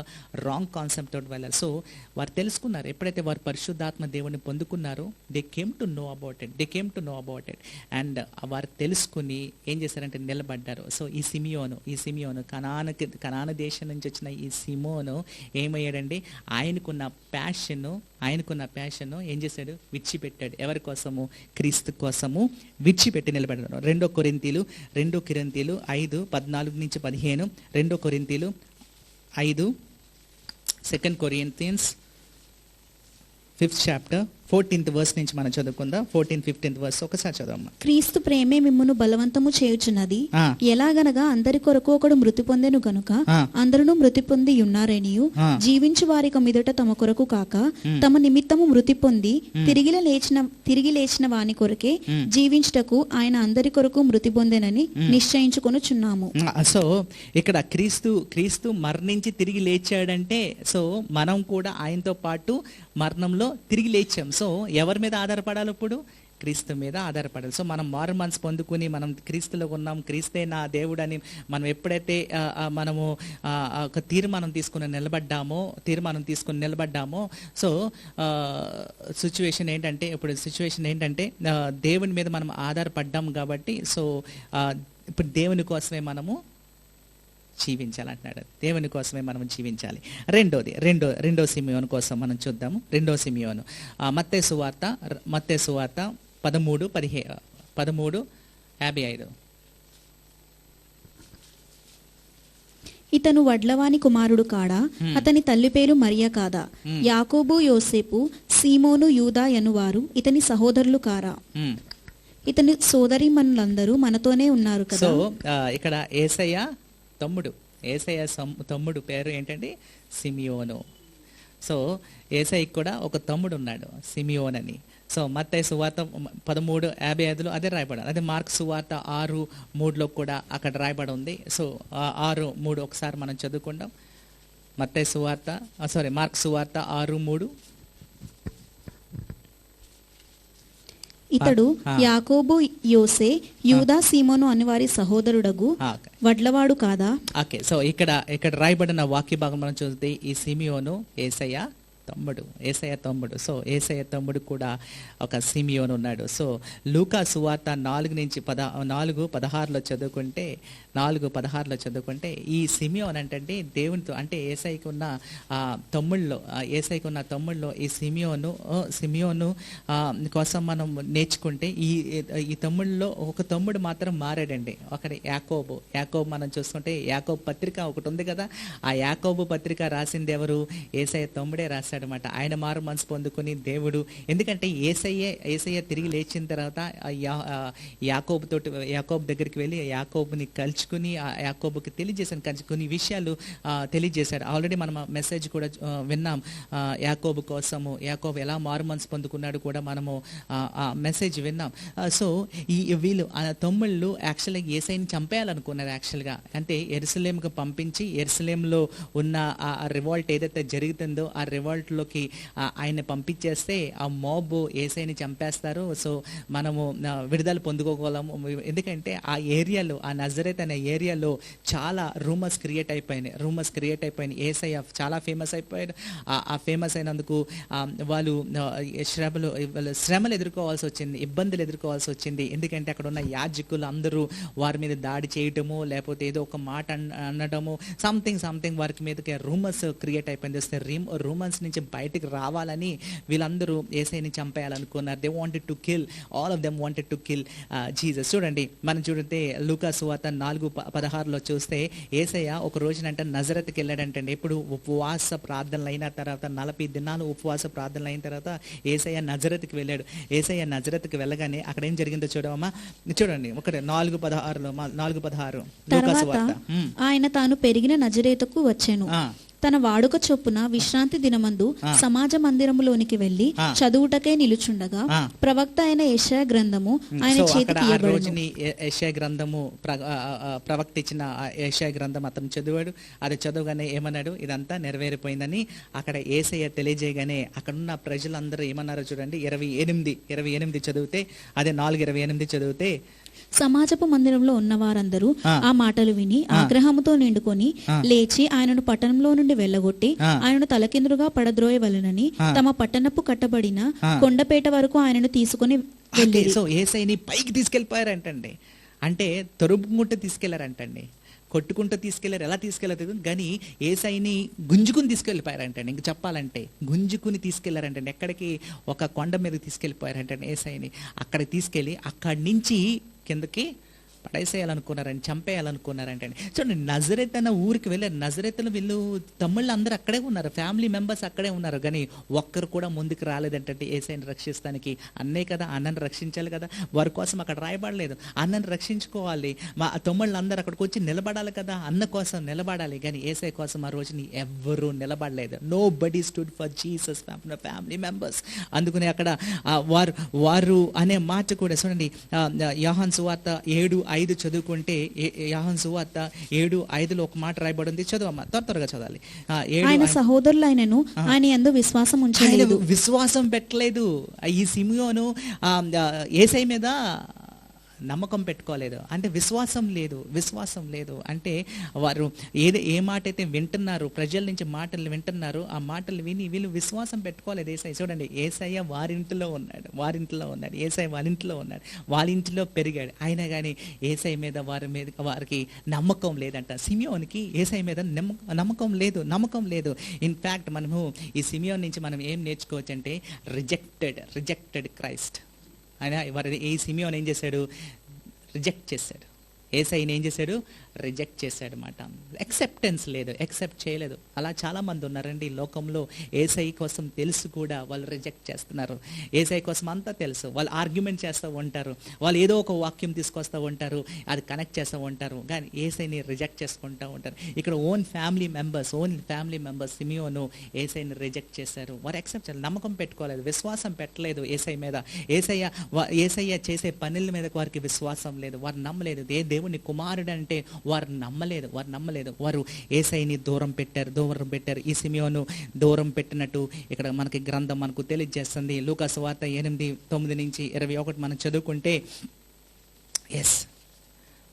రాంగ్ కాన్సెప్ట్ తోటి వెళ్ళారు. సో వారు తెలుసుకున్నారు, ఎప్పుడైతే వారు పరిశుద్ధాత్మ దేవుని పొందుకున్నారో they came to know about it and వారు తెలుసుకుని ఏం చేశారంటే నిలబడ్డారు. సో ఈ సిమియోను కనాన దేశం నుంచి వచ్చిన ఈ సిమోను ఏమయ్యాడండి? ఆయనకున్న ప్యాషను ఏం చేశాడు? విడిచిపెట్టాడు. ఎవరి కోసము? క్రీస్తు కోసము విడిచిపెట్టి నిలబడ్డాడు. 2 కొరింథీలు 5:14-15, 2 కొరింథీలు 5, 2 Corinthians 5th chapter 14th verse నుంచి మనం చదువుకుందాం. 14th 15th verse ఒకసారి చదవమ్మా. క్రీస్తు ప్రేమే మిమ్మును బలవంతము చేయుచున్నది, ఎలాగనగా అందరి కొరకు ఒకడు మృతి పొందెను గనుక అందరూ మృతి పొంది ఉన్నారనియు, జీవించు వారికి మీదట తమ కొరకు కాక తమ నిమిత్తము మృతి పొంది తిరిగి లేచిన వాని కొరకే జీవించుటకు ఆయన అందరి కొరకు మృతి పొందెనని నిశ్చయించుకొనుచున్నాము. సో ఇక్కడ క్రీస్తు మరణించి తిరిగి లేచాడంటే, సో మనం కూడా ఆయనతో పాటు మరణంలో తిరిగి లేచాం. సో ఎవరి మీద ఆధారపడాలి? ఇప్పుడు క్రీస్తు మీద ఆధారపడాలి. సో మనం మారు మనసు పొందుకుని మనం క్రీస్తులో ఉన్నాం, క్రీస్తే నా దేవుడు అని మనం ఎప్పుడైతే మనము ఒక తీర్మానం తీసుకుని నిలబడ్డామో సో సిచ్యువేషన్ ఏంటంటే దేవుని మీద మనం ఆధారపడ్డాం కాబట్టి సో ఇప్పుడు దేవుని కోసమే మనము జీవించాలంటున్నాడు. దేవుని కోసమే మనం జీవించాలి. రెండో సిమియోను కోసం మనం చూద్దాము. రెండో సిమియోను మత్తయి సువార్త 13:55. ఇతను వడ్లవాని కుమారుడు కాడా? అతని తల్లి పేరు మరియా కాదా? యాకోబు, యోసేపు, సీమోను, యూదా యనువారు ఇతని సహోదరులు కారా? ఇతని సోదరీమణులందరూ మనతోనే ఉన్నారు కదా. సో ఇక్కడ యేసయ్య తమ్ముడు పేరు ఏంటంటే సిమియోను. సో యేసయ్యకి కూడా ఒక తమ్ముడు ఉన్నాడు, సిమియోన్ అని. సో మత్తయి సువార్త 13:55 అదే రాయబడాలి. అదే మార్క్ సువార్త 6:3 కూడా అక్కడ రాయబడి ఉంది. సో 6:3 ఒకసారి మనం చదువుకుందాం. మార్క్ సువార్త 6:3. ఇతడు యాకోబు, యోసే, యూదా, సీమోను అని వారి సహోదరుడగు వడ్లవాడు కాదా? ఓకే, సో ఇక్కడ రాయబడిన వాక్య భాగం మనం చూస్తే ఈ సిమియోను యేసయ్య తమ్ముడు. సో యేసయ్య తమ్ముడు కూడా ఒక సిమియోను ఉన్నాడు. సో లూకా సువార్త 4:16 చదువుకుంటే ఈ సిమియోన్ అంటే దేవునితో అంటే యేసయ్యకు ఉన్న తమ్ముళ్ళలో ఈ సిమియోను కోసం మనం నేర్చుకుంటే ఈ తమ్ముళ్ళలో ఒక తమ్ముడు మాత్రం మారాడండి. ఒకటి యాకోబు మనం చూసుకుంటే యాకోబు పత్రిక ఒకటి ఉంది కదా. ఆ యాకోబు పత్రిక రాసింది ఎవరు? యేసయ్య తమ్ముడే రాశాడు. చేశాడనమాట. ఆయన మారు మనసు పొందుకొని దేవుడు, ఎందుకంటే ఏసయ్య తిరిగి లేచిన తర్వాత యాకోబు దగ్గరికి వెళ్ళి యాకోబుని కలుసుకుని యాకోబుకి తెలియజేశాను, కొన్ని విషయాలు తెలియజేశాడు. ఆల్రెడీ మనం మెసేజ్ కూడా విన్నాం. యాకోబు కోసము యాకోబు ఎలా మారు మనసు పొందుకున్నాడు కూడా మనము ఆ మెసేజ్ విన్నాం. సో వీళ్ళు తమ్ముళ్ళు యాక్చువల్గా యేసయ్యని చంపేయాలనుకున్నారు. యాక్చువల్గా అంటే యెరూషలేముకు పంపించి యెరూషలేంలో ఉన్న ఆ రివాల్ట్ ఏదైతే జరుగుతుందో ఆ రివాల్ట్లోకి ఆయన పంపించేస్తే ఆ మాబ్ యేసయ్యని చంపేస్తారు. సో మనము విడుదల పొందుకోగలము. ఎందుకంటే ఆ ఏరియాలో, ఆ నజరేత్ అనే ఏరియాలో చాలా రూమర్స్ క్రియేట్ అయిపోయినాయి. యేసయ్య చాలా ఫేమస్ అయిపోయాడు. ఆ ఫేమస్ అయినందుకు వాళ్ళు శ్రమలు ఎదుర్కోవాల్సి వచ్చింది, ఇబ్బందులు ఎదుర్కోవాల్సి వచ్చింది. ఎందుకంటే అక్కడ ఉన్న యాజకులు అందరూ వారి మీద దాడి చేయటము, లేకపోతే ఏదో ఒక మాట అనడము, సంథింగ్ వారికి మీదకి రూమర్స్ క్రియేట్ అయిపోయింది. వస్తే రూమర్స్ నుంచి బయటకు రావాలని వీళ్ళందరూ యేసయ్యని చంపేయాలనుకున్నారు. They wanted to kill, all of them wanted to kill Jesus. చూడండి, మనం చూడితే లూకా సువార్త 4:16 చూస్తే యేసయ్య ఒక రోజునంట నజరత్కి వెళ్ళాడంటండి. ఎప్పుడు ఉపవాస ప్రార్థనలు అయిన తర్వాత 40 దినాలు ఉపవాస ప్రార్థనలు అయిన తర్వాత యేసయ్య నజరత్కి వెళ్ళాడు. యేసయ్య నజరత్కి వెళ్ళగానే అక్కడ ఏం జరిగిందో చూడమ్మా, చూడండి. ఒకటి 4:16 లూకా సువార్త. ఆయన తాను పెరిగిన నజరేతుకు వచ్చెను. తన వాడుక చొప్పున విశ్రాంతి దినమందు సమాజ మందిరములోనికి వెళ్లి చదువుటకై నిలుచుండగా ప్రవక్త అయిన యెషయా గ్రంథము ఆయన చేతికి ఇయ్యబడెను. యెషయా గ్రంథము ప్రవక్త ఇచ్చిన యెషయా గ్రంథం అతను చదివాడు. అది చదవగానే ఏమన్నాడు, ఇదంతా నెరవేరిపోయిందని అక్కడ యేసయ్య తెలియజేయగానే అక్కడున్న ప్రజలందరూ ఏమన్నారో చూడండి. 28 చదివితే, అదే 4:28 చదివితే, సమాజపు మందిరంలో ఉన్న వారందరూ ఆ మాటలు విని ఆగ్రహముతో నిండుకొని లేచి ఆయనను పట్టణంలో నుండి వెళ్ళగొట్టి ఆయనను తలకిందులుగా పడద్రోయవలెనని తమ పట్టణపు కట్టబడిన కొండపేట వరకు ఆయనను తీసుకుని వెళ్ళారు. సో యేసయ్యని పైకి తీసుకెళ్ళిపోయారంటండి. అంటే తొరుముట్టు తీసుకెళ్లారంటండి, కొట్టుకుంటూ తీసుకెళ్లారు. ఎలా తీసుకెళ్లారు కానీ యేసయ్యని గుంజుకుని తీసుకెళ్ళిపోయారంటండి. ఇంక చెప్పాలంటే గుంజుకుని తీసుకెళ్లారంటండి. ఎక్కడికి? ఒక కొండ మీద తీసుకెళ్ళిపోయారంటండి యేసయ్యని. అక్కడికి తీసుకెళ్ళి అక్కడి నుంచి కిందకి పడేసేయాలనుకున్నారండి, చంపేయాలనుకున్నారంటే. చూడండి, నజరేత్ అన్న ఊరికి వెళ్ళారు. నజరేత్లో వీళ్ళు తమ్ముళ్ళు అందరూ అక్కడే ఉన్నారు, ఫ్యామిలీ మెంబర్స్ అక్కడే ఉన్నారు. కానీ ఒక్కరు కూడా ముందుకు రాలేదంటే యేసయ్యని రక్షిస్తానికి. అన్నే కదా, అన్నని రక్షించాలి కదా, వారి కోసం అక్కడ రాయబడలేదు. అన్నని రక్షించుకోవాలి, మా తమ్ముళ్ళు అందరూ అక్కడికి వచ్చి నిలబడాలి కదా, అన్న కోసం నిలబడాలి. కానీ యేసయ్య కోసం ఆ రోజుని ఎవ్వరూ నిలబడలేదు. Nobody stood for Jesus family members. అందుకని అక్కడ వారు అనే మాట కూడా చూడండి. యోహాను సువార్త 7:5 చదువుకుంటే, యోహాను సువార్త 7:5 ఒక మాట రాయబడింది. చదువమ్మా, త్వరగా చదవాలి. ఆయన సహోదరులైనను ఆయన యందు విశ్వాసం ఉంచలేదు, విశ్వాసం పెట్టలేదు. ఈ సిమియోను యేసయ్య మీద నమ్మకం పెట్టుకోలేదు. అంటే విశ్వాసం లేదు. అంటే వారు ఏ మాట అయితే వింటున్నారు, ప్రజల నుంచి మాటలు వింటున్నారు, ఆ మాటలు విని వీళ్ళు విశ్వాసం పెట్టుకోలేదు. యేసయ్య చూడండి, యేసయ్య వారింట్లో ఉన్నాడు, యేసయ్య వాళ్ళ ఇంట్లో పెరిగాడు. అయినా కానీ యేసయ్య మీద వారికి నమ్మకం లేదంట. సిమియోనికి యేసయ్య మీద నమ్మకం లేదు. ఇన్ఫ్యాక్ట్ మనము ఈ సిమియోన్ నుంచి మనం ఏం నేర్చుకోవచ్చు అంటే, రిజెక్టెడ్ క్రైస్ట్. ఆయన ఈ సిమియోన్ ఏం చేశాడు? రిజెక్ట్ చేశాడు. యేసయ్యని ఏం చేశాడు? రిజెక్ట్ చేశాడు అన్నమాట. యాక్సెప్టెన్స్ లేదు, యాక్సెప్ట్ చేయలేదు. అలా చాలామంది ఉన్నారండి ఈ లోకంలో. యేసయ్య కోసం తెలుసు కూడా వాళ్ళు రిజెక్ట్ చేస్తున్నారు. యేసయ్య కోసం అంతా తెలుసు, వాళ్ళు ఆర్గ్యుమెంట్ చేస్తూ ఉంటారు, వాళ్ళు ఏదో ఒక వాక్యం తీసుకొస్తూ ఉంటారు, అది కనెక్ట్ చేస్తూ ఉంటారు, కానీ యేసయ్యని రిజెక్ట్ చేసుకుంటూ ఉంటారు. ఇక్కడ ఓన్ ఫ్యామిలీ మెంబర్స్ సిమియోను యేసయ్యని రిజెక్ట్ చేశారు. వారు యాక్సెప్ట్ చేయాలి, నమ్మకం పెట్టుకోలేదు, విశ్వాసం పెట్టలేదు యేసయ్య మీద. యేసయ్య చేసే పనుల మీద వారికి విశ్వాసం లేదు, వారు నమ్మలేదు. దేవుని కుమారుడు అంటే వారు నమ్మలేదు. వారు యేసయ్యని దూరం పెట్టారు. ఈ సిమియోను దూరం పెట్టినట్టు ఇక్కడ మనకి గ్రంథం మనకు తెలియజేస్తుంది. లూకా సువార్త 8:9-21 మనం చదువుకుంటే,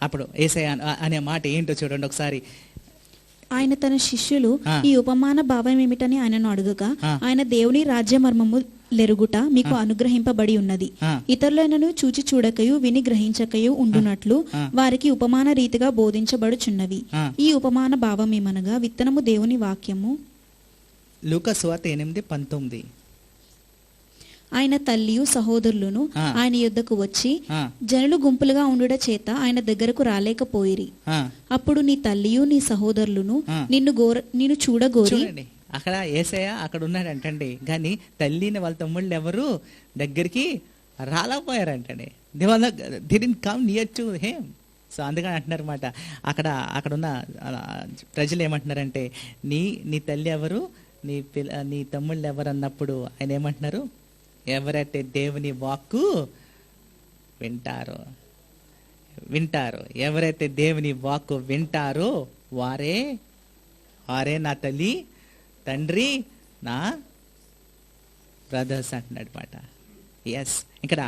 అప్పుడు యేసయ్య అనే మాట ఏంటో చూడండి ఒకసారి. ఆయన తన శిష్యులు ఈ ఉపమాన భావం ఏమిటని ఆయనను అడుగగా, ఆయన దేవుని రాజ్య మర్మము లెరుగుట మీకు అనుగ్రహింపబడి ఉన్నది, ఇతరులను చూచి చూడకయు విని గ్రహించకయు ఉండునట్లు వారికి ఉపమాన రీతిగా బోధించబడుచున్నవి. ఈ ఉపమాన భావం ఏమనగా, విత్తనము దేవుని వాక్యము. లూకా సువార్త 8:19. ఆయన తల్లియు సహోదరులను ఆయన యొద్దకు వచ్చి జనులు గుంపులుగా ఉండుట చేత ఆయన దగ్గరకు రాలేకపోయిరి. అప్పుడు నీ తల్లియు నీ సహోదరులను నిన్ను చూడగోరి. అక్కడ యేసయ్య అక్కడ ఉన్నాడంటండి, కానీ తల్లిని వాళ్ళ తమ్ముళ్ళు ఎవరు దగ్గరికి రాలేకపోయారంటండి. They didn't come near to him. So అందుకని అంటున్నారు అనమాట, అక్కడ ఉన్న ప్రజలు ఏమంటున్నారంటే, నీ తల్లి ఎవరు, నీ తమ్ముళ్ళు ఎవరు అన్నప్పుడు ఆయన ఏమంటున్నారు, ఎవరైతే దేవుని వాక్కు వింటారో ఎవరైతే దేవుని వాక్కు వింటారో వారే నా తల్లి, తండ్రి, నా బ్రదర్స్ అంటున్నాడు అనమాట. ఎస్, ఇక్కడ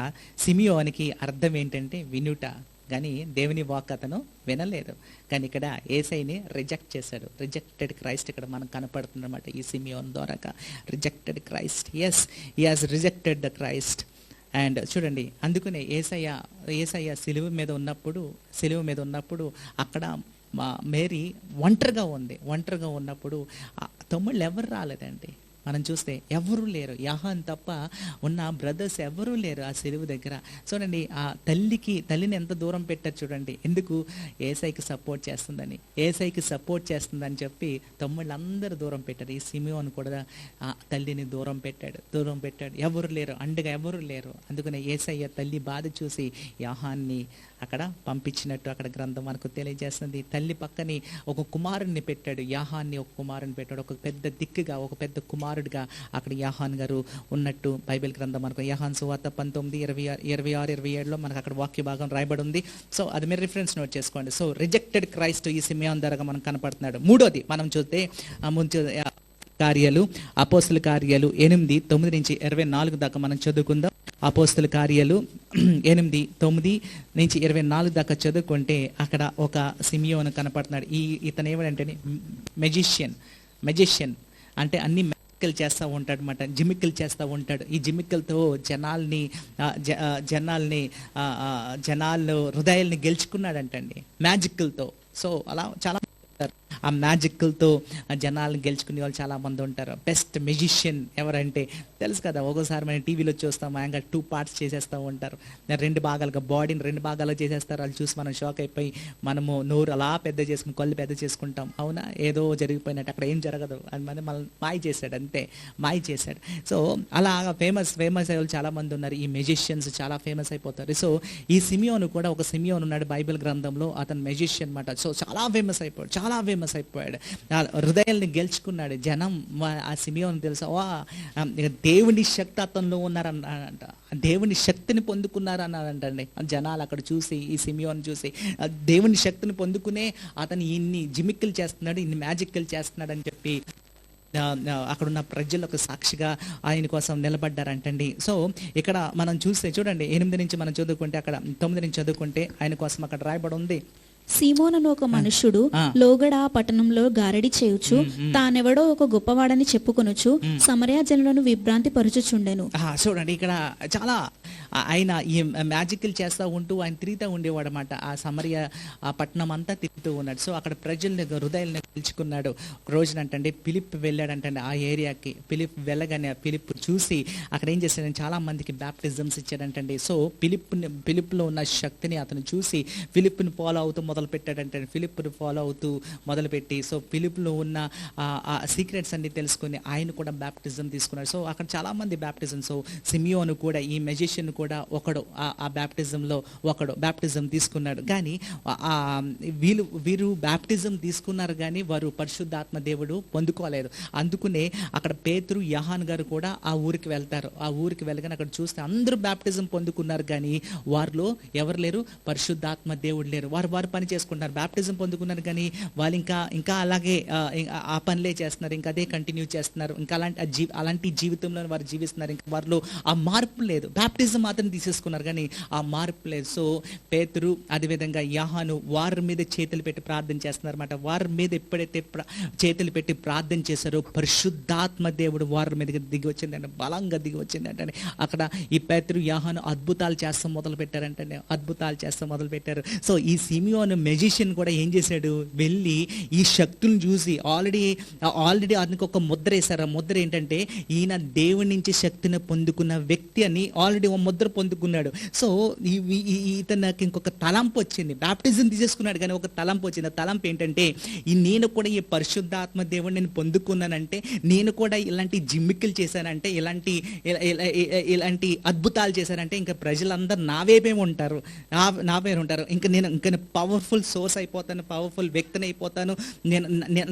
సిమియోనికి అర్థం ఏంటంటే వినుట, కానీ దేవుని వాక్ అతను వినలేదు. కానీ ఇక్కడ యేసయ్యని రిజెక్ట్ చేశాడు. రిజెక్టెడ్ క్రైస్ట్ ఇక్కడ మనకు కనపడుతుంది అనమాట ఈ సిమియోన్ ద్వారా. Rejected Christ, yes, he has rejected the Christ. And చూడండి, అందుకనే యేసయ్య సిలువ మీద ఉన్నప్పుడు అక్కడ మేరీ ఒంటరిగా ఉన్నప్పుడు తమ్ముళ్ళు ఎవరు రాలేదండి. మనం చూస్తే ఎవరూ లేరు, యాహాన్ తప్ప ఉన్న బ్రదర్స్ ఎవరూ లేరు ఆ సిలువ దగ్గర. చూడండి, ఆ తల్లిని ఎంత దూరం పెట్టారు చూడండి. ఎందుకు? యేసయ్యకి సపోర్ట్ చేస్తుందని చెప్పి తమ్ముళ్ళందరూ దూరం పెట్టారు. ఈ సిమియోను కూడా ఆ తల్లిని దూరం పెట్టాడు. ఎవరు లేరు, అండగా ఎవరు లేరు. అందుకనే యేసయ్య తల్లి బాధ చూసి యాహాన్ని అక్కడ పంపించినట్టు అక్కడ గ్రంథం మనకు తెలియజేస్తుంది. తల్లి పక్కని ఒక కుమారుణ్ణి పెట్టాడు, యాహాన్ని ఒక కుమారుని పెట్టాడు. ఒక పెద్ద దిక్కుగా, ఒక పెద్ద కుమారుడిగా అక్కడ యాహాన్ గారు ఉన్నట్టు బైబిల్ గ్రంథం మనకు యాహాన్ సువార్త 19:26-27లో మనకు అక్కడ వాక్య భాగం రాయబడి ఉంది. సో అది మీరు రిఫరెన్స్ నోట్ చేసుకోండి. సో రిజెక్టెడ్ క్రైస్ట్ ఈ సిమియోన్ ద్వారా మనకు కనపడుతున్నాడు. మూడోది మనం చూస్తే కార్యాలు, అపోస్తుల కార్యాలు 8:9-24 దాకా మనం చదువుకుందాం. అపోస్తుల కార్యాలు 8:9-24 దాకా చదువుకుంటే అక్కడ ఒక సిమియోను కనపడుతున్నాడు. ఇతను ఏమంటే మెజిషియన్ అంటే అన్ని జిమిక్కలు చేస్తూ ఉంటాడు అనమాట. చేస్తూ ఉంటాడు. ఈ జిమిక్కలతో జనాలు హృదయాల్ని గెలుచుకున్నాడంటండి మ్యాజిక్లతో. సో అలా చాలా ఆ మ్యాజిక్లతో జనాలను గెలుచుకునే వాళ్ళు చాలా మంది ఉంటారు. బెస్ట్ మెజిషియన్ ఎవరంటే తెలుసు కదా, ఒక్కోసారి మనం టీవీలో చూస్తాం, ఆయన 2 parts చేసేస్తూ ఉంటారు. 2 భాగాలుగా బాడీని 2 భాగాలుగా చేసేస్తారు. వాళ్ళు చూసి మనం షాక్ అయిపోయి మనము నోరు అలా పెద్ద చేసుకుని కళ్ళు పెద్ద చేసుకుంటాం. అవునా, ఏదో జరిగిపోయినట్టు, అక్కడ ఏం జరగదు, అది మన మాయ చేశాడు, అంతే మాయ చేశాడు. సో అలా ఫేమస్ అయ్యే వాళ్ళు చాలా మంది ఉన్నారు. ఈ మెజిషియన్స్ చాలా ఫేమస్ అయిపోతారు. సో ఈ సిమియోను కూడా ఒక సిమియోన్ ఉన్నాడు బైబిల్ గ్రంథంలో, అతను మెజిషియన్ అనమాట. సో చాలా ఫేమస్ అయిపోయాడు. హృదయాల్ని గెలుచుకున్నాడు. జనం ఆ సిమియోను తెలుసా, దేవుని శక్తి అతనిలో ఉన్నారన్నాడంట, దేవుని శక్తిని పొందుకున్నారన్నాడంటండి. జనాలు అక్కడ చూసి, ఈ సిమియోను చూసి దేవుని శక్తిని పొందుకునే అతను ఇన్ని జిమిక్కులు చేస్తున్నాడు, ఇన్ని మ్యాజిక్లు చేస్తున్నాడు అని చెప్పి అక్కడున్న ప్రజలకు సాక్షిగా ఆయన కోసం నిలబడ్డారంటండి. సో ఇక్కడ మనం చూస్తే చూడండి, 8 నుంచి మనం చదువుకుంటే, అక్కడ 9 నుంచి చదువుకుంటే ఆయన కోసం అక్కడ రాయబడి ఉంది, సీమోనను ఒక మనుష్యుడు లోగడ పట్టణంలో గారడి చేయుచు తానెవడో ఒక గొప్పవాడని చెప్పుకొనుచు సమరయ జనులను విభ్రాంతి పరుచుచుండెను. చూడండి, ఇక్కడ చాలా ఆయన ఈ మ్యాజిక్లు చేస్తూ ఉంటూ ఆయన తిరుగుతూ ఉండేవాడు అనమాట. ఆ సమరయ ఆ పట్టణం అంతా తిరుగుతూ ఉన్నాడు. సో అక్కడ ప్రజల్ని హృదయాలను పిలుచుకున్నాడు. ఒక రోజునంటండి ఫిలిప్ వెళ్ళాడంటండి ఆ ఏరియాకి. ఫిలిప్ వెళ్ళగానే ఫిలిప్ చూసి అక్కడ ఏం చేశాడని చాలా మందికి బ్యాప్టిజమ్స్ ఇచ్చాడంటండి. సో ఫిలిప్లో ఉన్న శక్తిని అతను చూసి ఫిలిప్ని ఫాలో అవుతూ మొదలు పెట్టాడంటే, ఫిలిప్ని ఫాలో అవుతూ మొదలుపెట్టి సో ఫిలిప్లో ఉన్న ఆ సీక్రెట్స్ అన్ని తెలుసుకుని ఆయన కూడా బ్యాప్టిజం తీసుకున్నాడు. సో అక్కడ చాలా మంది బ్యాప్టిజం. సో సిమియోను కూడా, ఈ మెజిషియన్ కూడా ఆ బ్యాప్టిజం తీసుకున్నాడు. కానీ వీరు బ్యాప్టిజం తీసుకున్నారు, కానీ వారు పరిశుద్ధాత్మ దేవుడు పొందుకోలేదు. అందుకునే అక్కడ పేతురు, యోహాన్ గారు కూడా ఆ ఊరికి వెళ్తారు. ఆ ఊరికి వెళ్ళగానే అక్కడ చూస్తే అందరూ బ్యాప్టిజం పొందుకున్నారు, కానీ వారిలో ఎవరు లేరు, పరిశుద్ధాత్మ దేవుడు లేరు. వారు పని చేసుకుంటున్నారు, బ్యాప్టిజం పొందుకున్నారు, కానీ వాళ్ళు ఇంకా అలాగే ఆ పనులే చేస్తున్నారు, ఇంకా అదే కంటిన్యూ చేస్తున్నారు, ఇంకా అలాంటి జీవితంలో వారు జీవిస్తున్నారు. ఇంకా వారిలో ఆ మార్పు లేదు. బ్యాప్టిజం మాత్రం తీసేసుకున్నారు, కానీ ఆ మార్పు లేదు. సో పేతురు, అదేవిధంగా యోహాను వారి మీద చేతులు పెట్టి ప్రార్థన చేస్తున్నారు అన్నమాట. వారి మీద ఎప్పుడైతే చేతులు పెట్టి ప్రార్థన చేశారో పరిశుద్ధాత్మ దేవుడు వారి మీదకి దిగి వచ్చిందంటే, బలంగా దిగి వచ్చిందంటే అక్కడ ఈ పేతురు, యోహాను అద్భుతాలు చేస్తాం మొదలు పెట్టారు. సో ఈ సిమియోను మెజిషియన్ కూడా ఏం చేశాడు, వెళ్ళి ఈ శక్తులను చూసి ఆల్రెడీ అతనికి ఒక ముద్ర వేశారు. ఆ ముద్ర ఏంటంటే ఈయన దేవుడి నుంచి శక్తిని పొందుకున్న వ్యక్తి అని ఆల్రెడీ ఒక ముద్ర ముద్ర పొందుకున్నాడు. సో ఇతనికి ఇంకొక తలంపు వచ్చింది. బ్యాప్టిజం తీసేసుకున్నాడు కానీ ఒక తలంపు వచ్చింది. ఆ తలంపు ఏంటంటే నేను కూడా ఈ పరిశుద్ధాత్మ దేవుడిని నేను పొందుకున్నానంటే, నేను కూడా ఇలాంటి జిమ్మిక్కులు చేశానంటే, ఇలాంటి అద్భుతాలు చేశానంటే ఇంకా ప్రజలందరూ నా వైపే ఉంటారు, నా పేరు ఉంటారు. ఇంకా పవర్ఫుల్ సోర్స్ అయిపోతాను, పవర్ఫుల్ వ్యక్తిని అయిపోతాను,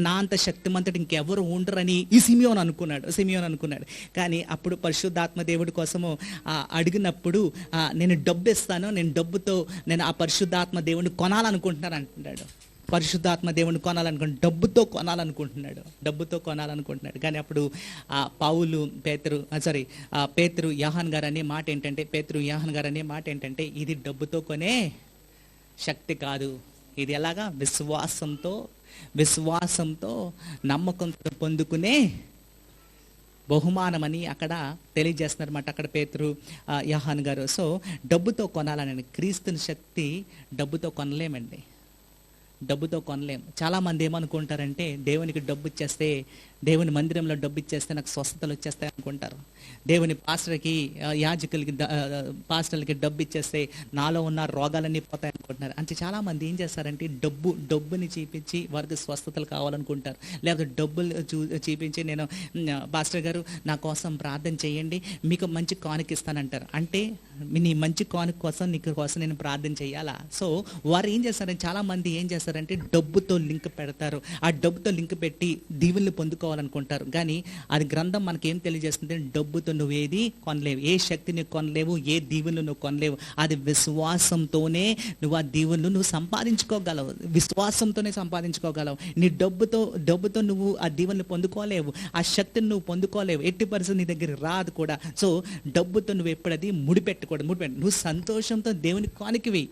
నా అంత శక్తిమంతుడు ఇంకెవరు ఉండరని ఈ సిమియోన్ అనుకున్నాడు. కానీ అప్పుడు పరిశుద్ధాత్మ దేవుడి కోసము అడిగినప్పుడు నేను డబ్బు ఇస్తాను, నేను డబ్బుతో నేను ఆ పరిశుద్ధాత్మ దేవుడిని కొనాలనుకుంటున్నాను అంటున్నాడు. పరిశుద్ధాత్మ దేవుడిని డబ్బుతో కొనాలనుకుంటున్నాడు. కానీ అప్పుడు పేతురు యోహాన్ గారు అనే మాట ఏంటంటే ఇది డబ్బుతో కొనే శక్తి కాదు, ఇది ఎలాగా విశ్వాసంతో నమ్మకంతో పొందుకునే బహుమానమని అక్కడ తెలియజేస్తున్నారన్నమాట అక్కడ పేతురు యోహాన్ గారు. సో డబ్బుతో కొనాలని, క్రీస్తుని శక్తి డబ్బుతో కొనలేమండి, డబ్బుతో కొనలేం. చాలామంది ఏమనుకుంటారంటే దేవునికి డబ్బు ఇచ్చేస్తే, దేవుని మందిరంలో డబ్బు ఇచ్చేస్తే నాకు స్వస్థతలు వచ్చేస్తాయి అనుకుంటారు. దేవుని యాజకులకి పాస్టర్లకి డబ్బు ఇచ్చేస్తే నాలో ఉన్న రోగాలన్నీ పోతాయి అనుకుంటున్నారు. అంటే చాలామంది ఏం చేస్తారంటే డబ్బుని చూపించి వారికి స్వస్థతలు కావాలనుకుంటారు. లేకపోతే డబ్బులు చూపించి నేను పాస్టర్ గారు నా కోసం ప్రార్థన చేయండి, మీకు మంచి కానుక ఇస్తానంటారు. అంటే నీ మంచి కానుక కోసం నేను ప్రార్థన చేయాలా? సో వారు ఏం చేస్తారంటే, చాలామంది ఏం చేస్తారంటే డబ్బుతో లింక్ పెడతారు. ఆ డబ్బుతో లింక్ పెట్టి దీవుల్ని పొందుకోవాలనుకుంటారు. కానీ అది గ్రంథం మనకేం తెలియజేస్తుంది? డబ్బుతో నువ్వేది కొనలేవు, ఏ శక్తిని కొనలేవు, ఏ దీవులను నువ్వు కొనలేవు. అది విశ్వాసంతోనే నువ్వు ఆ దీవులను నువ్వు సంపాదించుకోగలవు, విశ్వాసంతోనే సంపాదించుకోగలవు. నీ డబ్బుతో నువ్వు ఆ దీవులను పొందుకోలేవు, ఆ శక్తిని నువ్వు పొందుకోలేవు, ఎట్టి పరిస్థితి నీ దగ్గర రాదు కూడా. సో డబ్బుతో నువ్వు ఎప్పుడది ముడిపెట్టకూడదు. నువ్వు సంతోషంతో దేవునికి కానుకవి,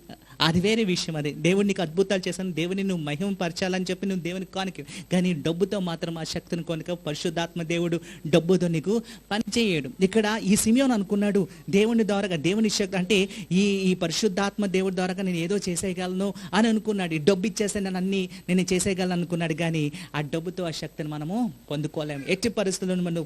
అది వేరే విషయం. అది దేవుడు నీకు అద్భుతాలు చేశాను, దేవుని నువ్వు మహిమపరచాలని చెప్పి నువ్వు దేవునికి కానుకవి. కానీ డబ్బుతో మాత్రం ఆ శక్తిని కొనుక పరిశుద్ధాత్మ దేవుడు డబ్బుతో నీకు పని చేయడు. ఇక్కడ ఈ సిమియోన్ అనుకున్నాడు దేవుని ద్వారా, దేవుని శక్తి అంటే ఈ పరిశుద్ధాత్మ దేవుడి ద్వారా నేను ఏదో చేసేయగలను అని అనుకున్నాడు. ఈ డబ్బు ఇచ్చేస్తే నేను చేసేయగలను అనుకున్నాడు. కానీ ఆ డబ్బుతో ఆ శక్తిని మనము పొందుకోలేము. ఎట్టి పరిస్థితుల్లో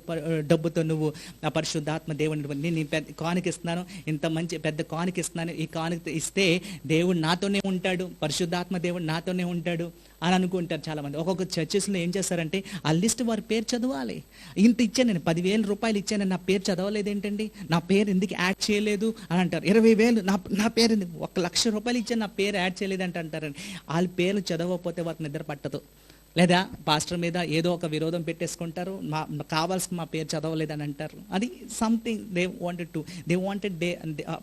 డబ్బుతో నువ్వు ఆ పరిశుద్ధాత్మ దేవుడిని నేను కానుక ఇస్తున్నాను, ఇంత మంచి పెద్ద కానుక ఇస్తున్నాను, ఈ కానుక ఇస్తే దేవుడు నాతోనే ఉంటాడు, పరిశుద్ధాత్మ దేవుడు నాతోనే ఉంటాడు అని అనుకుంటారు చాలామంది. ఒక్కొక్క చర్చెస్లో ఏం చేస్తారంటే ఆ లిస్ట్ వారి పేరు చదవాలి. ఇంత ఇచ్చాను, నేను 10,000 రూపాయలు ఇచ్చాను, నా పేరు చదవలేదు ఏంటండి, నా పేరు ఎందుకు యాడ్ చేయలేదు అని అంటారు. 20,000 నా పేరు 1,00,000 రూపాయలు ఇచ్చాను, నా పేరు యాడ్ చేయలేదు అంటారని. వాళ్ళ పేర్లు చదవకపోతే వారికి నిద్ర పట్టదు. లేదా పాస్టర్ మీద ఏదో ఒక విరోధం పెట్టేసుకుంటారు, కావాల్సిన మా పేరు చదవలేదని అంటారు. అది సంథింగ్ దే వాంటెడ్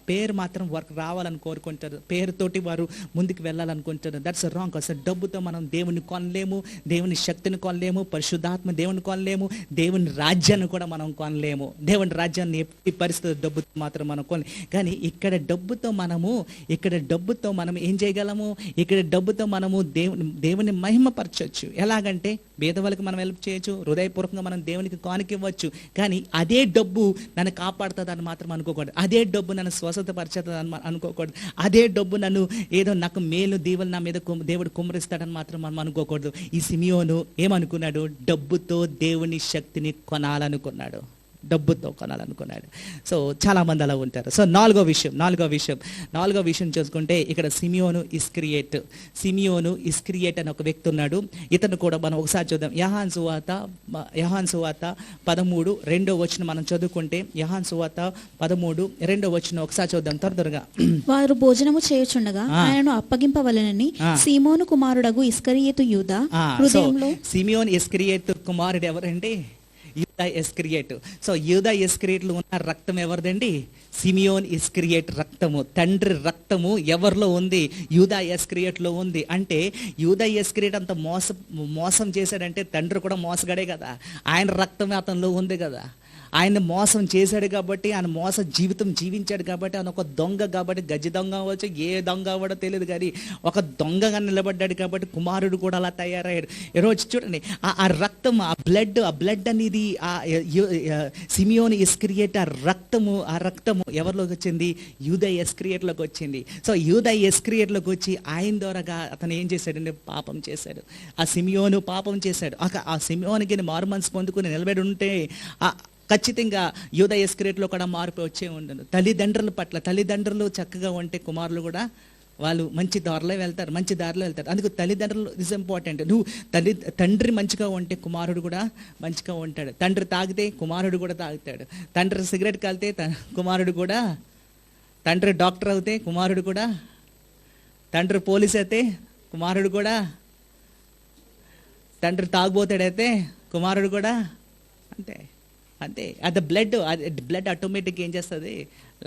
పేరు మాత్రం వారికి రావాలని కోరుకుంటారు, పేరుతోటి వారు ముందుకు వెళ్ళాలనుకుంటారు. That's wrong. అసలు డబ్బుతో మనం దేవుని కొనలేము, దేవుని శక్తిని కొనలేము, పరిశుద్ధాత్మ దేవుని కొనలేము, దేవుని రాజ్యాన్ని కూడా మనం కొనలేము. దేవుని రాజ్యాన్ని ఎట్టి పరిస్థితి డబ్బుతో మాత్రం మనం కొనలేము. కానీ ఇక్కడ డబ్బుతో మనం ఏం చేయగలము? ఇక్కడ డబ్బుతో మనము దేవుని మహిమపరచవచ్చు. ఎలాగంటే పేదవాళ్ళకి మనం హెల్ప్ చేయొచ్చు, హృదయపూర్వకంగా మనం దేవునికి కానుక ఇవ్వచ్చు. కానీ అదే డబ్బు నన్ను కాపాడుతుందని మాత్రం అనుకోకూడదు, అదే డబ్బు నన్ను స్వస్థతపరచుతుందని అనుకోకూడదు, అదే డబ్బు నాకు మేలు దీవులు నా మీద దేవుడు కుమ్మరిస్తాడని మాత్రం మనం అనుకోకూడదు. ఈ సిమియోను ఏమనుకున్నాడు? డబ్బుతో దేవుని శక్తిని కొనాలనుకున్నాడు. సో చాలామంది అలా ఉంటారు. సో నాలుగో విషయం చూసుకుంటే ఇక్కడ సిమియోను ఇస్కరియోట్ అని ఒక వ్యక్తి ఉన్నాడు. ఇతను కూడా మనం ఒకసారి చూద్దాం. యోహాను సువార్త 13:2 మనం చదువుకుంటే, యోహాను సువార్త 13:2 ఒకసారి చూద్దాం త్వరగా. వారు భోజనము చేయుచుండగా ఆయనను అప్పగింపవలెనని సీమోను కుమారుడగు ఇస్కరియోతు యూదా హృదయంలో. సిమియోను ఇస్కరియోతు కుమారుడు ఎవరండి? యూదా ఇస్కరియోట్. సో యూదా ఇస్కరియోట్లో ఉన్న రక్తం ఎవరిదండి? సిమియోన్ ఇస్కరియోట్ రక్తము, తండ్రి రక్తము ఎవరిలో ఉంది? యూదా ఇస్కరియోట్లో ఉంది. అంటే యూదా ఇస్కరియోట్ అంత మోసం చేశాడంటే తండ్రి కూడా మోసగాడే కదా, ఆయన రక్తమే అతనిలో ఉంది కదా. ఆయన మోసం చేశాడు కాబట్టి, ఆయన మోస జీవితం జీవించాడు కాబట్టి, ఆయన ఒక దొంగ కాబట్టి, గజ్జి దొంగ అవ్వచ్చు, ఏ దొంగ అవ్వడో తెలియదు కానీ ఒక దొంగగా నిలబడ్డాడు కాబట్టి కుమారుడు కూడా అలా తయారయ్యాడు. ఈరోజు చూడండి, ఆ రక్తం, ఆ బ్లడ్ అనేది సిమియోను ఇస్కరియోట్ ఆ రక్తము ఎవరిలోకి వచ్చింది? యూదా ఇస్కరియోట్లోకి వచ్చింది. సో యూదా ఇస్కరియోట్లోకి వచ్చి ఆయన ద్వారాగా అతను ఏం చేశాడంటే పాపం చేశాడు. ఆ సిమియోను పాపం చేశాడు. ఆ సిమియోనుకి మారు మనసు పొందుకుని నిలబడి ఉంటే ఖచ్చితంగా యూదా ఇస్కరియోతులో కూడా మార్పు వచ్చే ఉండను. తల్లిదండ్రుల పట్ల తల్లిదండ్రులు చక్కగా ఉంటే కుమారులు కూడా వాళ్ళు మంచి దారిలో వెళ్తారు, మంచి దారిలో వెళ్తారు. అందుకు తల్లిదండ్రులు ఇస్ ఇంపార్టెంట్. నువ్వు తండ్రి మంచిగా ఉంటే కుమారుడు కూడా మంచిగా ఉంటాడు. తండ్రి తాగితే కుమారుడు కూడా తాగుతాడు. తండ్రి సిగరెట్ కాలితే కుమారుడు కూడా, తండ్రి డాక్టర్ అవుతే కుమారుడు కూడా, తండ్రి పోలీస్ అయితే కుమారుడు కూడా, తండ్రి తాగుబోతాడైతే కుమారుడు కూడా అంతే అంతే. అది బ్లడ్ ఆటోమేటిక్గా ఏం చేస్తుంది,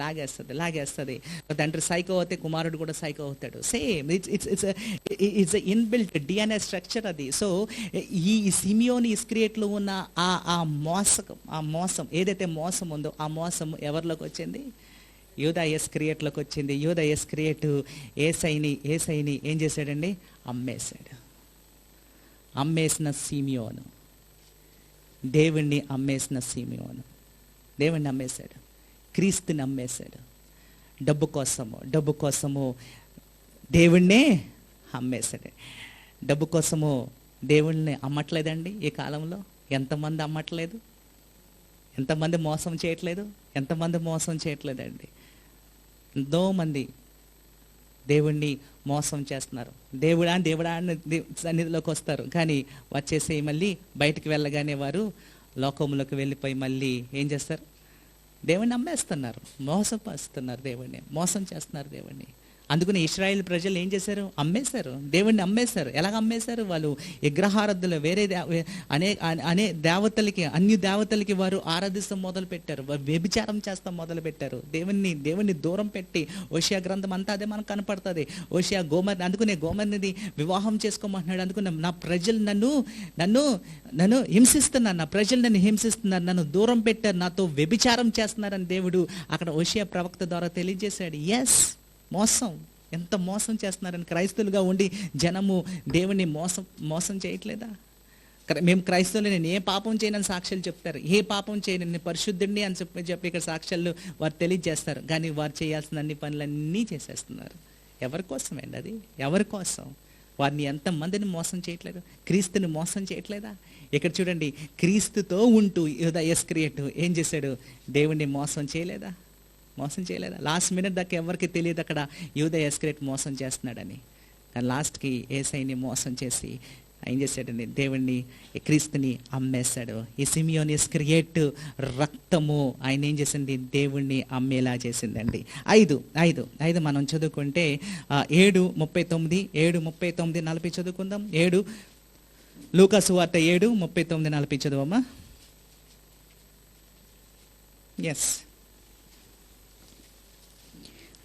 లాగేస్తుంది. తండ్రి సైకో అయితే కుమారుడు కూడా సైకో అవుతాడు. Same it's inbuilt DNA structure అది. సో ఈ సిమియోని ఇస్కరియోతులో ఉన్న ఆ మోసం ఏదైతే మోసం ఉందో ఆ మోసం ఎవరిలోకి వచ్చింది, యూదా ఇస్కరియోతులోకి వచ్చింది. యూదా ఇస్కరియోతు ఏసైని ఏం చేశాడండి, అమ్మేసిన సిమియోను, దేవుణ్ణి అమ్మేసిన సిమియోను దేవుణ్ణి అమ్మేశాడు, క్రీస్తుని అమ్మేశాడు. డబ్బు కోసము దేవుణ్ణే అమ్మేశాడు. డబ్బు కోసము దేవుణ్ణి అమ్మట్లేదండి ఈ కాలంలో. ఎంతమంది అమ్మట్లేదు, ఎంతమంది మోసం చేయట్లేదండి. ఎంతోమంది దేవుణ్ణి మోసం చేస్తున్నారు. దేవుడా అని సన్నిధిలోకి వస్తారు, కానీ వచ్చేసి మళ్ళీ బయటికి వెళ్ళగానే వారు లోకంలోకి వెళ్ళిపోయి మళ్ళీ ఏం చేస్తారు, దేవుణ్ణి అమ్మేస్తున్నారు, మోసం చేస్తున్నారు దేవుణ్ణి. అందుకని ఇశ్రాయేల్ ప్రజలు ఏం చేశారు, దేవుణ్ణి అమ్మేశారు. ఎలాగ అమ్మేశారు, వాళ్ళు విగ్రహారాధనలు వేరే అన్ని దేవతలకి వారు ఆరాధిస్తాం మొదలు పెట్టారు, వ్యభిచారం చేస్తాం మొదలు పెట్టారు. దేవుణ్ణి దూరం పెట్టి, ఓషియా గ్రంథం అంతా అదే మనకు కనపడుతుంది. ఓషియా అందుకునే గోమర్నిది వివాహం చేసుకోమంటున్నాడు. అందుకునే నా ప్రజలు నన్ను హింసిస్తున్నారు, నన్ను దూరం పెట్టారు, నాతో వ్యభిచారం చేస్తున్నారని దేవుడు అక్కడ ఓషియా ప్రవక్త ద్వారా తెలియజేశాడు. ఎస్, మోసం, ఎంత మోసం చేస్తున్నారని క్రైస్తవులుగా ఉండి జనము దేవుని మోసం చేయట్లేదా? మేము క్రైస్తవులు నేను ఏ పాపం చేయనని సాక్ష్యాలు చెప్తారు, ఏ పాపం చేయను నేను పరిశుద్ధుడిని అని చెప్పి ఇక్కడ సాక్ష్యాలు వారు తెలియజేస్తారు. కానీ వారు చేయాల్సిన అన్ని పనులన్నీ చేసేస్తున్నారు. ఎవరి కోసమేండి అది? ఎవరి కోసం? వారిని ఎంతమందిని మోసం చేయట్లేదు, క్రీస్తుని మోసం చేయట్లేదా? ఇక్కడ చూడండి, క్రీస్తుతో ఉంటూ యూదా ఇస్కరియోతు ఏం చేశాడు, దేవుణ్ణి మోసం చేయలేదా? లాస్ట్ మినిట్ దాకా ఎవరికి తెలియదు అక్కడ యూదా ఇస్కరియోతు మోసం చేస్తున్నాడని. కానీ లాస్ట్కి యేసయ్యని మోసం చేసి ఏం చేశాడండి, దేవుణ్ణి క్రీస్తుని అమ్మేశాడు. ఈ సిమియోని ఇస్కరియోతు రక్తము ఆయన ఏం చేసింది, దేవుణ్ణి అమ్మేలా చేసిందండి. 5 మనం చదువుకుంటే 7:39, 7:39-40 చదువుకుందాం. 7 లూకా సువార్త 7:39-40 చదువమ్మా. ఎస్.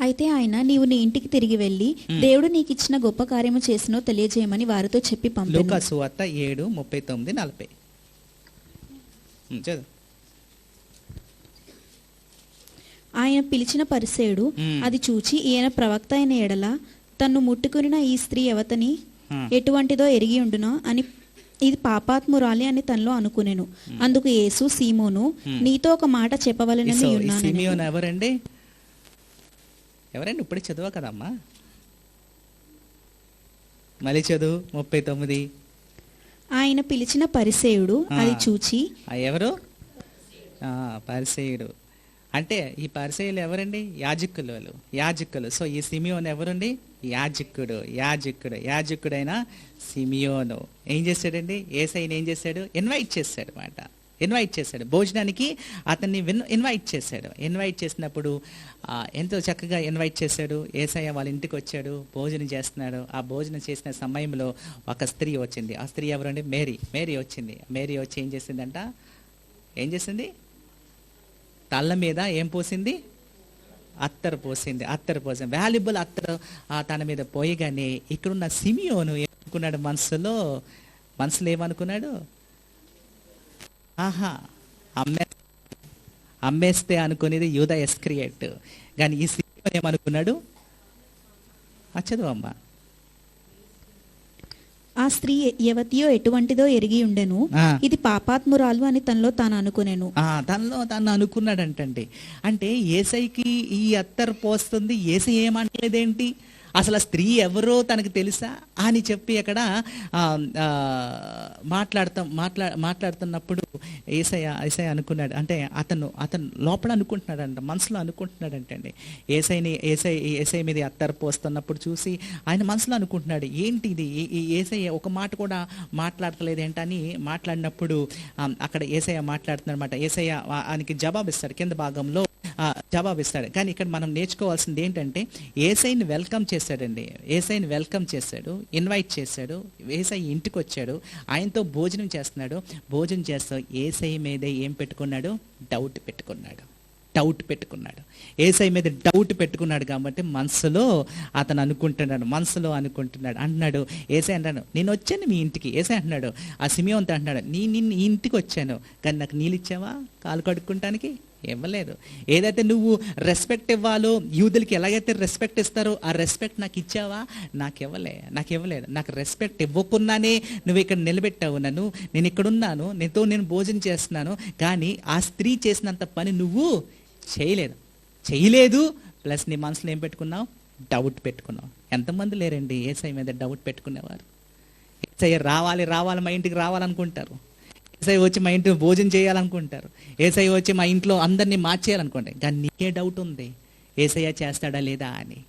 అయితే ఆయన, నీవు నీ ఇంటికి తిరిగి వెళ్ళి దేవుడు నీకు ఇచ్చిన గొప్ప కార్యము చేసినో తెలియజేయమని వారితో చెప్పి పంపెను. లూకా సువార్త 7:39-40 చదువు. ఆయన పిలిచిన పరిసేయుడు అది చూచి, ఈయన ప్రవక్త అయిన ఎడల తన్ను ముట్టుకునిన ఈ స్త్రీ ఎవతని ఎటువంటిదో ఎరిగి ఉండునో అని, ఇది పాపాత్మురాలి అని తనలో అనుకునేను. అందుకు యేసు, సీమోను, నీతో ఒక మాట చెప్పవలెనని ఉన్నాను. ఎవరండి ఇప్పుడే చదువా కదమ్మా, మళ్ళీ చదువు 39. ఆయన పిలిచిన పరిసేయుడు అది చూచి, ఎవరు? పరిసేయుడు అంటే ఈ పరిసేయులు ఎవరండి? యాజకులు. సో ఈ సిమియోను ఎవరండి? యాజకుడైన సిమియోను ఏం చేశాడండి, యేసయ్యని ఏం చేశాడు, ఇన్వైట్ చేశాడు భోజనానికి. అతన్ని ఇన్వైట్ చేసినప్పుడు ఎంతో చక్కగా ఇన్వైట్ చేశాడు. యేసయ్య వాళ్ళ ఇంటికి వచ్చాడు, భోజనం చేస్తున్నాడు. ఆ భోజనం చేసిన సమయంలో ఒక స్త్రీ వచ్చింది. ఆ స్త్రీ ఎవరండి? మేరీ వచ్చింది. మేరీ వచ్చి ఏం చేసింది, తల్ల మీద ఏం పోసింది, అత్తరు పోసింది. వాల్యుబుల్ అత్తరు తన మీద పోయగానే ఇక్కడున్న సిమియోను ఏమనుకున్నాడు, మనసులో ఏమనుకున్నాడు, అమ్మేస్తే అనుకునేది యూదా ఇస్కరియోతు. కానీ ఈ సిమియోను ఏమనుకున్నాడు, చదువమ్మా. ఆ స్త్రీ ఎవతియో ఎటువంటిదో ఎరిగి ఉండెను, ఇది పాపాత్మురాలు అని తనలో తాను అనుకునేను. తను అనుకున్నాడంటండి. అంటే యేసయ్యకి ఈ అత్తరు పోస్తుంది, యేసయ్య ఏమంటలేదేంటి అసలు ఆ స్త్రీ ఎవరో తనకు తెలుసా అని చెప్పి అక్కడ మాట్లాడుతున్నప్పుడు ఏసయ్య అనుకున్నాడు, అంటే అతను లోపల అనుకుంటున్నాడంట, మనసులో అనుకుంటున్నాడంటే అండి, ఏసై మీద అత్తరు పోస్తున్నప్పుడు చూసి ఆయన మనసులో అనుకుంటున్నాడు, ఏంటి ఇది, ఏసయ్య ఒక మాట కూడా మాట్లాడతలేదు ఏంటని మాట్లాడినప్పుడు అక్కడ ఏసయ్య మాట్లాడుతున్నాడు అనమాట. ఏసయ్య ఆయనకి జవాబిస్తాడు, కింద భాగంలో జవాబిస్తాడు. కానీ ఇక్కడ మనం నేర్చుకోవాల్సింది ఏంటంటే ఏసైని వెల్కమ్ చేశాడండి, ఏసైని వెల్కమ్ చేశాడు, ఇన్వైట్ చేశాడు, ఏసై ఇంటికి వచ్చాడు, ఆయనతో భోజనం చేస్తున్నాడు. భోజనం చేస్తూ ఏసై మీద ఏం పెట్టుకున్నాడు, డౌట్ పెట్టుకున్నాడు. ఏసై మీద డౌట్ పెట్టుకున్నాడు కాబట్టి మనసులో అతను అనుకుంటున్నాడు, అంటున్నాడు. ఏసై అంటాడు, నేను వచ్చాను మీ ఇంటికి. ఏసై అంటున్నాడు, ఆ సిమియోన్తో అంటున్నాడు, నిన్ను ఇంటికి వచ్చాను, కానీ నాకు నీళ్ళు ఇచ్చావా కాలు కడుక్కుంటానికి? ఇవ్వలేదు. ఏదైతే నువ్వు రెస్పెక్ట్ ఇవ్వాలో, యూదులకి ఎలాగైతే రెస్పెక్ట్ ఇస్తారో ఆ రెస్పెక్ట్ నాకు ఇచ్చావా? నాకు ఇవ్వలేదు. నాకు రెస్పెక్ట్ ఇవ్వకుండానే నువ్వు ఇక్కడ నిలబెట్టావు నన్ను, నేను ఇక్కడ ఉన్నాను, నేను భోజనం చేస్తున్నాను, కానీ ఆ స్త్రీ చేసినంత పని నువ్వు చేయలేదు. ప్లస్ నీ మనసులో ఏం పెట్టుకున్నావు, డౌట్ పెట్టుకున్నావు. ఎంతమంది లేరండి ఏసై మీద డౌట్ పెట్టుకునేవారు? ఏసై రావాలి మా ఇంటికి రావాలనుకుంటారు, ఏసై వచ్చి మా ఇంట్లో భోజనం చేయాలనుకుంటారు, ఏసై వచ్చి మా ఇంట్లో అందరినీ మార్చేయాలనుకుంటారు, కానీ నీకే డౌట్ ఉంది ఏసయ్య చేస్తాడా లేదా అని.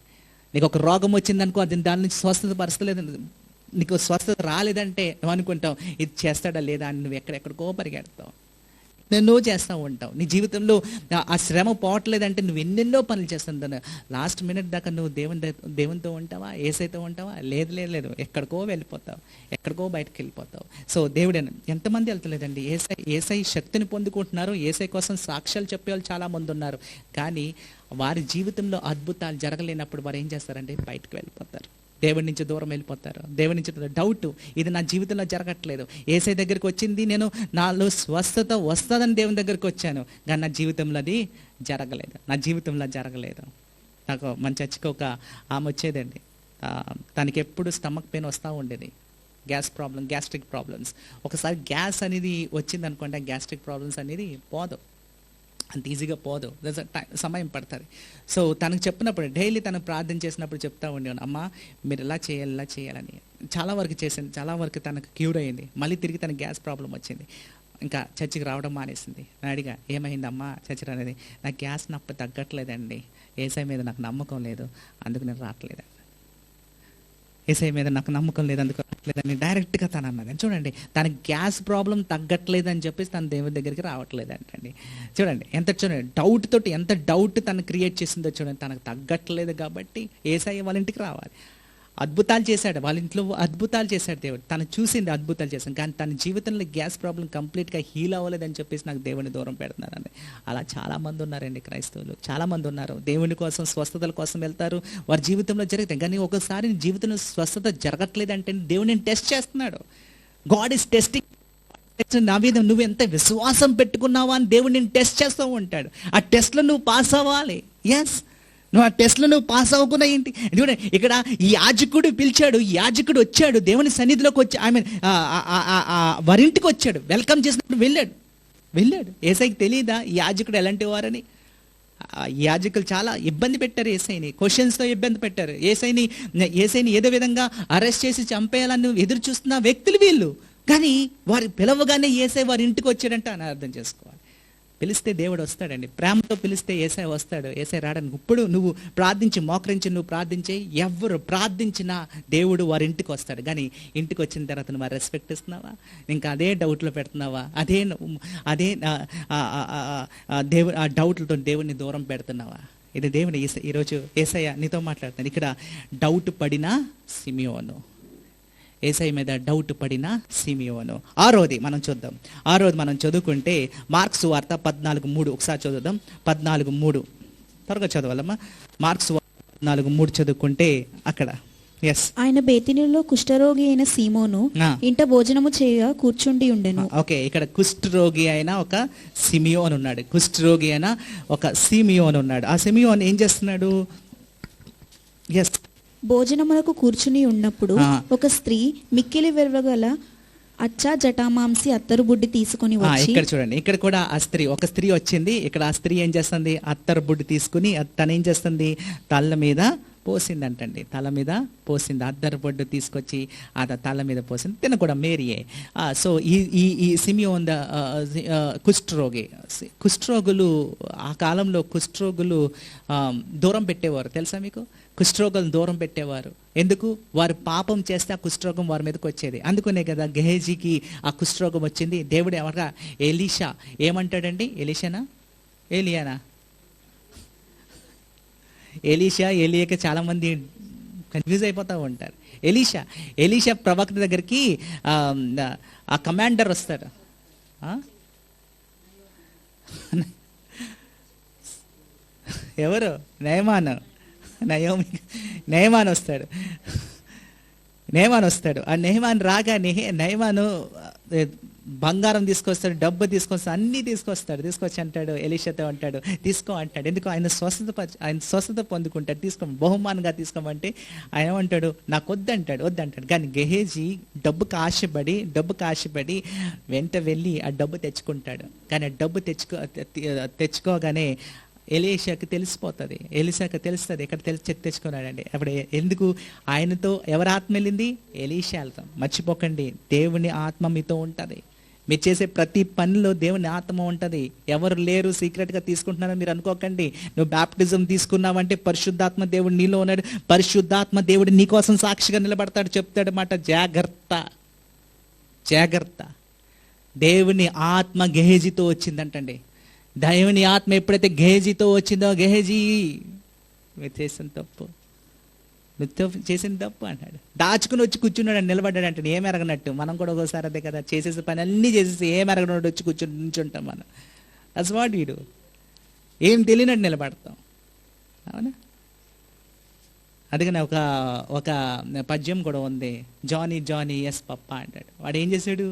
నీకు ఒక రోగం వచ్చిందనుకో, అది దాని నుంచి స్వస్థత పరచలేదు, నీకు స్వస్థత రాలేదంటే నువ్వు అనుకుంటావు ఇది చేస్తాడా లేదా అని, నువ్వు ఎక్కడెక్కడికో పరిగెడతావు, ఎన్నెన్నో చేస్తూ ఉంటావు. నీ జీవితంలో ఆ శ్రమ పోవట్లేదంటే నువ్వు ఎన్నెన్నో పనులు చేస్తుంటావు. లాస్ట్ మినిట్ దాకా నువ్వు దేవునితో ఉంటావా, ఏసైతో ఉంటావా? లేదు, ఎక్కడికో వెళ్ళిపోతావు, ఎక్కడికో బయటకు వెళ్ళిపోతావు. సో దేవుడు ఎంతమంది వెళ్తలేదండి, ఏసై శక్తిని పొందుకుంటున్నారు, ఏసై కోసం సాక్ష్యాలు చెప్పేవాళ్ళు చాలామంది ఉన్నారు, కానీ వారి జీవితంలో అద్భుతాలు జరగలేనప్పుడు వారు ఏం చేస్తారంటే బయటకు వెళ్ళిపోతారు, దేవుడి నుంచి దూరం వెళ్ళిపోతారు. దేవుడి నుంచి డౌట్, ఇది నా జీవితంలో జరగట్లేదు, ఏసై దగ్గరికి వచ్చింది, నేను నాలో స్వస్థత వస్తుందని దేవుని దగ్గరికి వచ్చాను, కానీ నా జీవితంలో అది జరగలేదు. నాకు మన చర్చికి ఒక ఆమె వచ్చేదండి, తనకి ఎప్పుడు స్టమక్ పెయిన్ వస్తూ ఉండేది, గ్యాస్ట్రిక్ ప్రాబ్లమ్స్. ఒకసారి గ్యాస్ అనేది వచ్చింది అనుకోండి, గ్యాస్ట్రిక్ ప్రాబ్లమ్స్ అనేది పోదు, అంత ఈజీగా పోదు, సమయం పడుతుంది. సో తనకు చెప్పినప్పుడు డైలీ తను ప్రార్థన చేసినప్పుడు చెప్తా ఉండేవాడు, అమ్మ మీరు ఇలా చేయాలని. చాలా వరకు తనకు క్యూర్ అయింది. మళ్ళీ తిరిగి తనకు గ్యాస్ ప్రాబ్లం వచ్చింది, ఇంకా చర్చికి రావడం మానేసింది. నేను అడిగా, ఏమైందమ్మా చర్చికి అనేది? నాకు గ్యాస్ నొప్పి తగ్గట్లేదండి, ఏసై మీద నాకు నమ్మకం లేదు, అందుకు నేను రావట్లేదండి. ఏసై మీద నాకు నమ్మకం లేదు, అందుకు రావట్లేదని డైరెక్ట్గా తను అన్నది. చూడండి, తన గ్యాస్ ప్రాబ్లం తగ్గట్లేదని చెప్పేసి తన దేవుడి దగ్గరికి రావట్లేదంటండి. చూడండి డౌట్ తోటి ఎంత డౌట్ తను క్రియేట్ చేసిందో చూడండి. తనకు తగ్గట్లేదు కాబట్టి ఏసై వాళ్ళ ఇంటికి రావాలి. అద్భుతాలు చేశాడు, వాళ్ళ ఇంట్లో అద్భుతాలు చేశాడు దేవుడు, తను చూసింది అద్భుతాలు చేశాను, కానీ తన జీవితంలో గ్యాస్ ప్రాబ్లం కంప్లీట్గా హీల్ అవ్వలేదని చెప్పేసి నాకు దేవుని దూరం పెడుతున్నానండి. అలా చాలామంది ఉన్నారండి, క్రైస్తవులు చాలామంది ఉన్నారు, దేవుని కోసం స్వస్థతల కోసం వెళ్తారు, వారి జీవితంలో జరుగుతాయి, కానీ ఒకసారి జీవితంలో స్వస్థత జరగట్లేదంటే దేవుని టెస్ట్ చేస్తున్నాడు. గాడ్ ఈస్ టెస్టింగ్ నా మీద నువ్వు ఎంత విశ్వాసం పెట్టుకున్నావా అని దేవుడు నేను టెస్ట్ చేస్తూ ఉంటాడు. ఆ టెస్ట్లో నువ్వు పాస్ అవ్వాలి. ఎస్, నువ్వు ఆ టెస్ట్లో నువ్వు పాస్ అవ్వకుండా ఏంటి? చూడండి, ఇక్కడ ఈ యాజకుడు పిలిచాడు, యాజకుడు వచ్చాడు, దేవుని సన్నిధిలోకి వచ్చి వారింటికి వచ్చాడు, వెల్కమ్ చేసినప్పుడు వెళ్ళాడు. ఏసైకి తెలియదా ఈ యాజకుడు ఎలాంటి వారని? యాజకులు చాలా ఇబ్బంది పెట్టారు ఏసైని, క్వశ్చన్స్తో ఇబ్బంది పెట్టారు ఏసైని ఏదో విధంగా అరెస్ట్ చేసి చంపేయాలని ఎదురు చూస్తున్న వ్యక్తులు వీళ్ళు, కానీ వారి పిలవగానే ఏసై వారి ఇంటికి వచ్చాడంటే అని అర్థం చేసుకోవాలి. పిలిస్తే దేవుడు వస్తాడండి, ప్రేమతో పిలిస్తే ఏసై వస్తాడు, ఏసై రావడానికి. ఇప్పుడు నువ్వు ప్రార్థించి మోకరించి నువ్వు ప్రార్థించే, ఎవరు ప్రార్థించినా దేవుడు వారి ఇంటికి వస్తాడు. కానీ ఇంటికి వచ్చిన తర్వాత నువ్వు రెస్పెక్ట్ ఇస్తున్నావా? ఇంకా అదే డౌట్లో పెడుతున్నావా? అదే దేవుడు ఆ డౌట్లతో దేవుడిని దూరం పెడుతున్నావా? ఇది దేవుని ఈరోజు ఏసయ్య నీతో మాట్లాడుతాను. ఇక్కడ డౌట్ పడిన సిమియోను, ఏసై మీద డౌట్ పడిన సిమియోను. ఆరోది మనం చూద్దాం. మనం చదువుకుంటే మార్క్స్ సువార్త 14:3 ఒకసారి చదువుదాం. 14:3 త్వరగా చదవాలమ్మా. మార్క్స్ సువార్త 14:3 చదువుకుంటే అక్కడ ఆయన బేతనీలో కుష్ఠరోగి అయిన సీమోను ఇంట భోజనము చేయగా కూర్చుండి ఉండెను. ఓకే, ఇక్కడ కుష్ఠరోగి అయిన ఒక సిమియోన్ ఉన్నాడు. కుష్ఠరోగి అయిన ఒక సిమియోన్ ఉన్నాడు. ఆ సిమియోన్ ఏం చేస్తున్నాడు? భోజనములకు కూర్చుని ఉన్నప్పుడు ఒక స్త్రీ మిక్కిలి వెర్వగల అచ్చా జటామాంసి అత్తరు బుడ్డి తీసుకుని వచ్చి, ఇక్కడ చూడండి, ఇక్కడ కూడా ఒక స్త్రీ వచ్చింది. ఇక్కడ ఆ స్త్రీ ఏం చేస్తుంది? అత్తరు బుడ్డి తీసుకుని తను ఏం చేస్తుంది? తల్ల మీద పోసిందంటండి, తల మీద పోసింది. అద్దరు పొడ్డు తీసుకొచ్చి తల మీద పోసింది. తిన కూడా మేరీయే. సో ఈ సిమియోన్ కుష్ఠరోగులు ఆ కాలంలో కుష్ఠరోగులు దూరం పెట్టేవారు. తెలుసా మీకు? కుష్ఠరోగులను దూరం పెట్టేవారు. ఎందుకు? వారు పాపం చేస్తే ఆ కుష్ఠరోగం వారి మీదకి వచ్చేది. అందుకనే కదా గెహజీకి ఆ కుష్ఠరోగం వచ్చింది. దేవుడు ఎవరా? ఎలీషా ఏమంటాడండి? ఏలియానా ఎలీషా ఏలియాకి చాలామంది కన్ఫ్యూజ్ అయిపోతూ ఉంటారు. ఎలీషా ప్రవక్త దగ్గరికి ఆ కమాండర్ వస్తాడు. ఎవరు? నయమాన్ వస్తాడు. ఆ నెహమాన్ రాగానే నయమాను బంగారం తీసుకొస్తాడు, డబ్బు తీసుకొస్తాడు, అన్నీ తీసుకొచ్చి అంటాడు, ఎలీషాతో అంటాడు తీసుకో అంటాడు. ఎందుకు? ఆయన స్వస్థత పొందుకుంటాడు. బహుమానంగా తీసుకోమంటే ఆయన ఏమంటాడు? నాకు వద్దంటాడు. కానీ గెహజీ డబ్బుకు ఆశపడి వెంట వెళ్ళి ఆ డబ్బు తెచ్చుకుంటాడు. కానీ ఆ డబ్బు తెచ్చుకోగానే ఎలీషాకి తెలిసిపోతుంది. ఎక్కడ తెచ్చుకున్నాడండి. అప్పుడు ఎందుకు? ఆయనతో ఎవరి ఆత్మ వెళ్ళింది? ఎలీషాలతో. మర్చిపోకండి, దేవుని ఆత్మ మీతో ఉంటుంది. మీరు చేసే ప్రతి పనిలో దేవుని ఆత్మ ఉంటుంది. ఎవరు లేరు సీక్రెట్గా తీసుకుంటున్నారని మీరు అనుకోకండి. నువ్వు బ్యాప్టిజం తీసుకున్నావంటే పరిశుద్ధాత్మ దేవుడు నీలో ఉన్నాడు. పరిశుద్ధాత్మ దేవుడు నీకోసం సాక్షిగా నిలబడతాడు. చెప్తాడు మాట, జాగ్రత్త. దేవుని ఆత్మ గెహజీతో వచ్చిందంటండి. దేవుని ఆత్మ ఎప్పుడైతే గెహజీతో వచ్చిందో, గెహజీ నువ్వు చేసిన తప్పు అన్నాడు. దాచుకుని వచ్చి కూర్చున్నాడు, నిలబడ్డాడు. అంటే ఏమెరగనట్టు మనం కూడా ఒకసారి అదే కదా, చేసేసి పని అన్నీ చేసేసి ఏమెరగనట్టు వచ్చి నుంచుంటాం మనం. అస్ వాట్ వీడు ఏం తెలియనట్టు నిలబడతాం. అవునా? అందుకని ఒక పద్యం కూడా ఉంది, జానీ ఎస్ పప్ప అంటాడు. వాడు ఏం చేశాడు?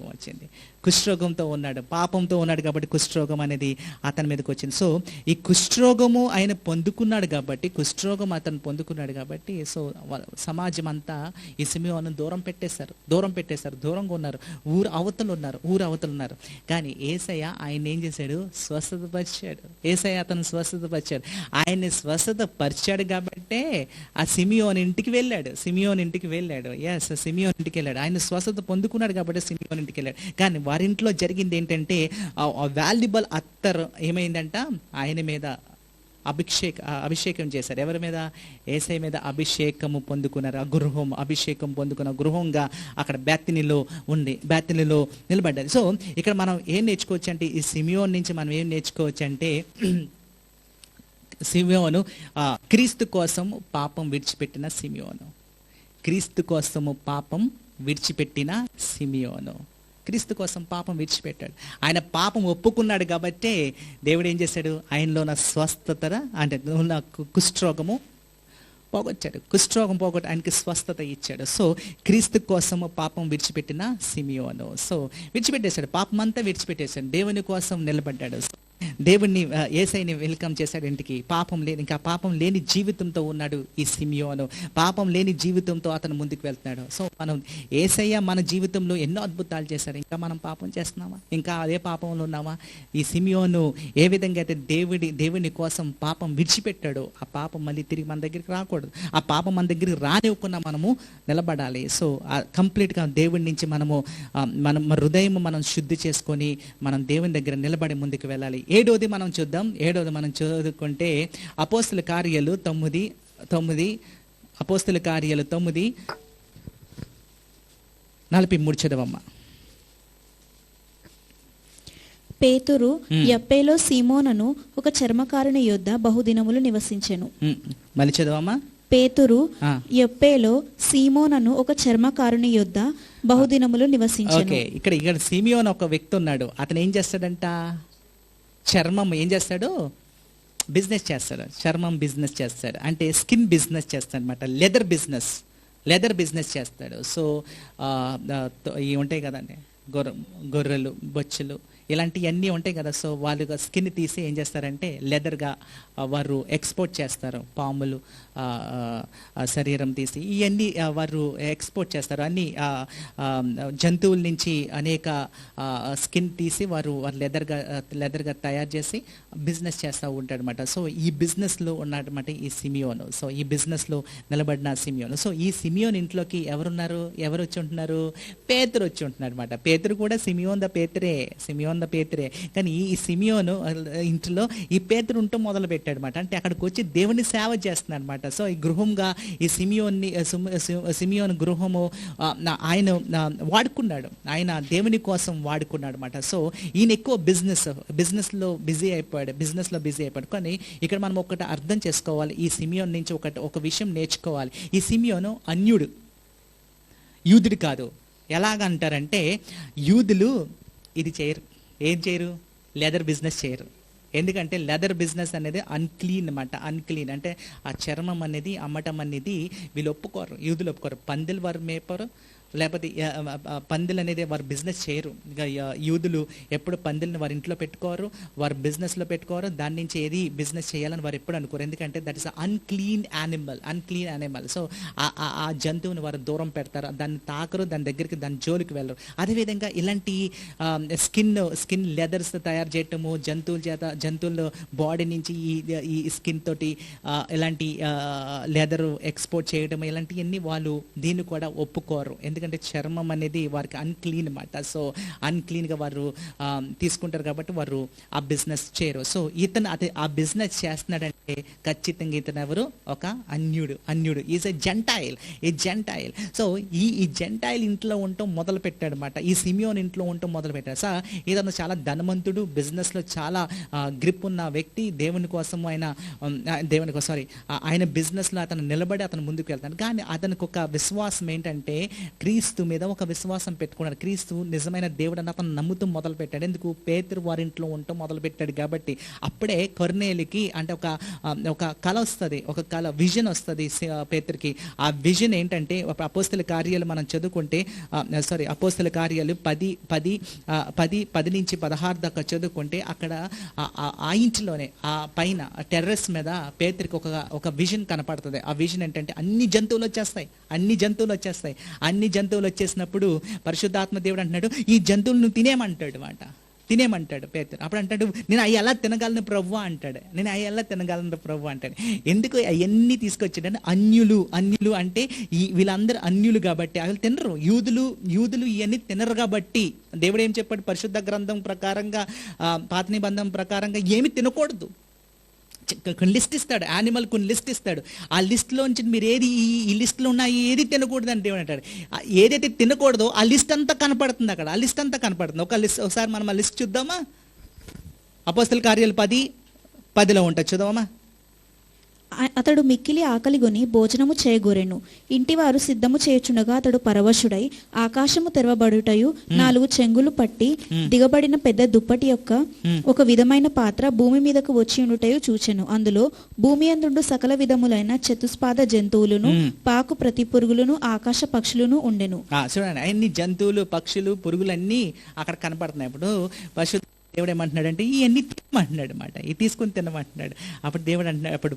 వచ్చింది. కుష్ఠరోగంతో ఉన్నాడు, పాపంతో ఉన్నాడు కాబట్టి కుష్ఠరోగం అనేది అతని మీదకి వచ్చింది. సో ఈ కుష్ఠరోగము ఆయన పొందుకున్నాడు కాబట్టి సో సమాజం అంతా ఈ సిమియోను దూరం పెట్టేశారు. దూరంగా ఉన్నారు. ఊరు అవతలు ఉన్నారు. కానీ యేసయ్య ఆయన ఏం చేశాడు? స్వస్థతపరిచాడు. అతను స్వస్థతపరిచాడు. ఆయన్ని స్వస్థతపరిచాడు కాబట్టే ఆ సిమియోన్ ఇంటికి వెళ్ళాడు. సిమియోన్ ఇంటికి వెళ్ళాడు. ఆయన స్వస్థత పొందుకున్నాడు కాబట్టి సిమియోన్ ఇంటికి వెళ్ళాడు. కానీ వారింట్లో జరిగింది ఏంటంటే, వాల్యుబుల్ అత్తర్ ఏమైందంట, ఆయన మీద అభిషేకం చేశారు. ఎవరి మీద? యేసయ్య మీద అభిషేకము పొందుకున్నారు. అభిషేకం పొందుకున్న గృహంగా అక్కడ బేతనీలో నిలబడ్డది. సో ఇక్కడ మనం ఏం నేర్చుకోవచ్చు అంటే, ఈ సిమియోన్ నుంచి మనం ఏం నేర్చుకోవచ్చు అంటే, సిమియోను క్రీస్తు కోసం పాపం విడిచిపెట్టిన సిమియోను. క్రీస్తు కోసం పాపం విడిచిపెట్టాడు. ఆయన పాపం ఒప్పుకున్నాడు కాబట్టి దేవుడు ఏం చేశాడు? ఆయనలో ఉన్న స్వస్థత అంటే ఉన్న కుష్ఠరోగము పోగొట్టి ఆయనకి స్వస్థత ఇచ్చాడు. సో క్రీస్తు కోసము పాపం విడిచిపెట్టిన సిమియోను. సో విడిచిపెట్టేశాడు, పాపం అంతా విడిచిపెట్టేశాడు, దేవుని కోసం నిలబడ్డాడు. దేవుణ్ణి యేసయ్యని వెల్కమ్ చేశాడు ఇంటికి. పాపం లేని జీవితంతో ఉన్నాడు ఈ సిమియోను. పాపం లేని జీవితంతో అతను ముందుకు వెళ్తున్నాడు. సో మనం యేసయ్య మన జీవితంలో ఎన్నో అద్భుతాలు చేశారు. ఇంకా మనం పాపం చేస్తున్నామా? ఇంకా అదే పాపంలో ఉన్నామా? ఈ సిమియోను ఏ విధంగా అయితే దేవుని కోసం పాపం విడిచిపెట్టాడో, ఆ పాపం మళ్ళీ తిరిగి మన దగ్గరికి రాకూడదు. ఆ పాపం మన దగ్గరికి రానివ్వకుండా మనము నిలబడాలి. సో కంప్లీట్గా దేవుడి నుంచి మన హృదయం మనం శుద్ధి చేసుకొని మనం దేవుని దగ్గర నిలబడి ముందుకు వెళ్ళాలి. ఏడోది మనం చదువుకుంటే అపోస్తుల కార్యాలు 9:43 చదవమ్మా. పేతురు యప్పేలో సీమోనను ఒక చర్మకారుని యొద్ద బహుదినములు నివసించెను. మళ్ళీ చదవమ్మా. పేతురు యప్పేలో సీమోనను ఒక చర్మకారుని యొద్ద బహుదినములు నివసించెను. ఇక్కడ సీమోను ఒక వ్యక్తి ఉన్నాడు. అతను ఏం చేస్తాడంట? చర్మం ఏం చేస్తాడు? బిజినెస్ చేస్తాడు. చర్మం బిజినెస్ చేస్తాడు, అంటే స్కిన్ బిజినెస్ చేస్తాడు అనమాట. లెదర్ బిజినెస్ చేస్తాడు. సో ఇవి ఉంటాయి కదండి, గొర్రెలు, బొచ్చులు, ఇలాంటివన్నీ ఉంటాయి కదా. సో వాళ్ళు స్కిన్ తీసి ఏం చేస్తారంటే లెదర్గా వారు ఎక్స్పోర్ట్ చేస్తారు. పాములు శరీరం తీసి ఇవన్నీ వారు ఎక్స్పోర్ట్ చేస్తారు. అన్ని జంతువుల నుంచి అనేక స్కిన్ తీసి వారు లెదర్గా తయారు చేసి బిజినెస్ చేస్తూ ఉంటాడు అనమాట. సో ఈ బిజినెస్లో ఉన్నమాట ఈ సిమియోను. సో ఈ బిజినెస్లో నిలబడిన సిమియోను. సో ఈ సిమియోన్ ఇంట్లోకి ఎవరు వచ్చి ఉంటున్నారు? పేతురు వచ్చి ఉంటున్నాడు అనమాట. పేతురు కూడా సిమియోన్ ద పేతురే. కానీ ఈ సిమియోను ఇంట్లో ఈ పేతురు ఉంటూ మొదలు పెట్టాడు అనమాట. అంటే అక్కడికి వచ్చి దేవుని సేవ చేస్తున్నాడు అనమాట. సో ఈ గృహంగా ఈ సిమియోన్ గృహము ఆయన వాడుకున్నాడు. ఆయన దేవుని కోసం వాడుకున్నాడు అనమాట. సో ఈయన ఎక్కువ బిజినెస్లో బిజీ అయిపోయాడు. కానీ ఇక్కడ మనం ఒకటి అర్థం చేసుకోవాలి. ఈ సిమియోన్ నుంచి ఒక విషయం నేర్చుకోవాలి. ఈ సిమియోను అన్యుడు, యూదుడు కాదు. ఎలాగంటారంటే యూదులు ఇది చేయరు. ఏం చేయరు? లెదర్ బిజినెస్ చేయరు. ఎందుకంటే లెదర్ బిజినెస్ అనేది అన్క్లీన్ అనమాట. అన్క్లీన్ అంటే ఆ చర్మం అనేది అమ్మటం అనేది వీళ్ళు ఒప్పుకోరు, యూదులు ఒప్పుకోరు. పందులు వారు మేపరు, లేకపోతే పందులు అనేది వారు బిజినెస్ చేయరు. యూదులు ఎప్పుడు పందులను వారి ఇంట్లో పెట్టుకోరు, వారు బిజినెస్లో పెట్టుకోరు. దాని నుంచి ఏది బిజినెస్ చేయాలని వారు ఎప్పుడు అనుకోరు. ఎందుకంటే that is unclean animal. So ఆ జంతువుని వారు దూరం పెడతారు, దాన్ని తాకరు, దాని దగ్గరికి దాని జోలికి వెళ్ళరు. అదేవిధంగా ఇలాంటి స్కిన్ లెదర్స్ తయారు చేయటము, జంతువుల బాడీ నుంచి ఈ స్కిన్ తోటి ఇలాంటి లెదర్ ఎక్స్పోర్ట్ చేయడం, ఇలాంటివన్నీ వాళ్ళు దీన్ని కూడా ఒప్పుకోరు. ఎందుకంటే చర్మం అనేది వారికి అన్క్లీన్ అన్నమాట. సో అన్క్లీన్గా వారు తీసుకుంటారు కాబట్టి వారు ఆ బిజినెస్ చేయరు. సో ఇతను ఆ బిజినెస్ చేస్తున్నాడంటే ఖచ్చితంగా ఇతను ఎవరు? ఒక అన్యుడు. Is a gentile. సో ఈ జెంటైల్ ఇంట్లో ఉండటం మొదలు పెట్టాడు అనమాట. ఈ సిమియోన్ ఇంట్లో ఉండటం మొదలు పెట్టాడు. సో ఇతను చాలా ధనవంతుడు, బిజినెస్లో చాలా గ్రిప్ ఉన్న వ్యక్తి. ఆయన బిజినెస్లో అతను నిలబడి అతను ముందుకు వెళ్తాడు. కానీ అతనికి ఒక విశ్వాసం ఏంటంటే క్రీస్తు మీద ఒక విశ్వాసం పెట్టుకున్నాడు. క్రీస్తు నిజమైన దేవుడు అని అతను నమ్ముతూ మొదలు పెట్టాడు. ఎందుకు? పేతురు వారింట్లో ఉండటం మొదలు పెట్టాడు కాబట్టి. అప్పుడే కొర్నేలికి అంటే ఒక కళ వస్తుంది, విజన్ వస్తుంది పేతురికి. ఆ విజన్ ఏంటంటే అపోస్తల కార్యాలు మనం చదువుకుంటే అపోస్తల కార్యాలు 10 నుంచి 16 దాకా చదువుకుంటే అక్కడ ఆ ఇంట్లోనే ఆ పైన టెర్రస్ మీద పేతురికి ఒక విజన్ కనపడుతుంది. ఆ విజన్ ఏంటంటే అన్ని జంతువులు వచ్చేస్తాయి. అన్ని జంతువులు వచ్చేసినప్పుడు పరిశుద్ధాత్మ దేవుడు అంటున్నాడు, ఈ జంతువులను తినేమంటాడు పేతురు. అప్పుడు అంటాడు, నేను అవి ఎలా తినగలను ప్రభువా అంటాడు. ఎందుకు అవన్నీ తీసుకొచ్చాడంటే అన్యులు అంటే వీళ్ళందరూ అన్యులు కాబట్టి వాళ్ళు తినరు. యూదులు ఇవన్నీ తినరు కాబట్టి దేవుడు ఏం చెప్పాడు? పరిశుద్ధ గ్రంథం ప్రకారంగా, పాత నిబంధన ప్రకారంగా ఏమి తినకూడదు. కొన్ని లిస్ట్ ఇస్తాడు, యానిమల్ కొన్ని లిస్ట్ ఇస్తాడు. ఆ లిస్ట్లోంచి మీరు ఈ లిస్ట్లో ఉన్న ఏది తినకూడదు అంటే దేవుడు అంటాడు. ఏదైతే తినకూడదో ఆ లిస్ట్ అంతా కనపడుతుంది అక్కడ. ఒకసారి మనం ఆ లిస్ట్ చూద్దామా? అపోస్తల కార్యాలు 10:10 ఉంటుంది, చూద్దామా? అతడు మిక్కిలి ఆకలిగొని భోజనము చేయగోరెను. ఇంటివారు సిద్ధము చేయుచుండగా అతడు పరవశుడై ఆకాశము తెరవబడుటయు 4 చెంగులు పట్టి దిగబడిన పెద్ద దుప్పటి యొక్క ఒక విధమైన పాత్ర భూమి మీదకు వచ్చి ఉండుటయు చూచెను. అందులో భూమి అందుండు సకల విధములైన చతుస్పాద జంతువులను, పాకు ప్రతి పురుగులను, ఆకాశ పక్షులను ఉండెను. చూడండి, అన్ని జంతువులు, పక్షులు, పురుగులన్నీ అక్కడ కనపడుతున్నాయి. ఇప్పుడు పశు దేవుడు ఏమంటున్నాడు అంటే ఇవన్నీ తినమంటున్నాడు అనమాట. ఇది తీసుకొని తినమంటున్నాడు. అప్పుడు దేవుడు అంటున్నాడు, అప్పుడు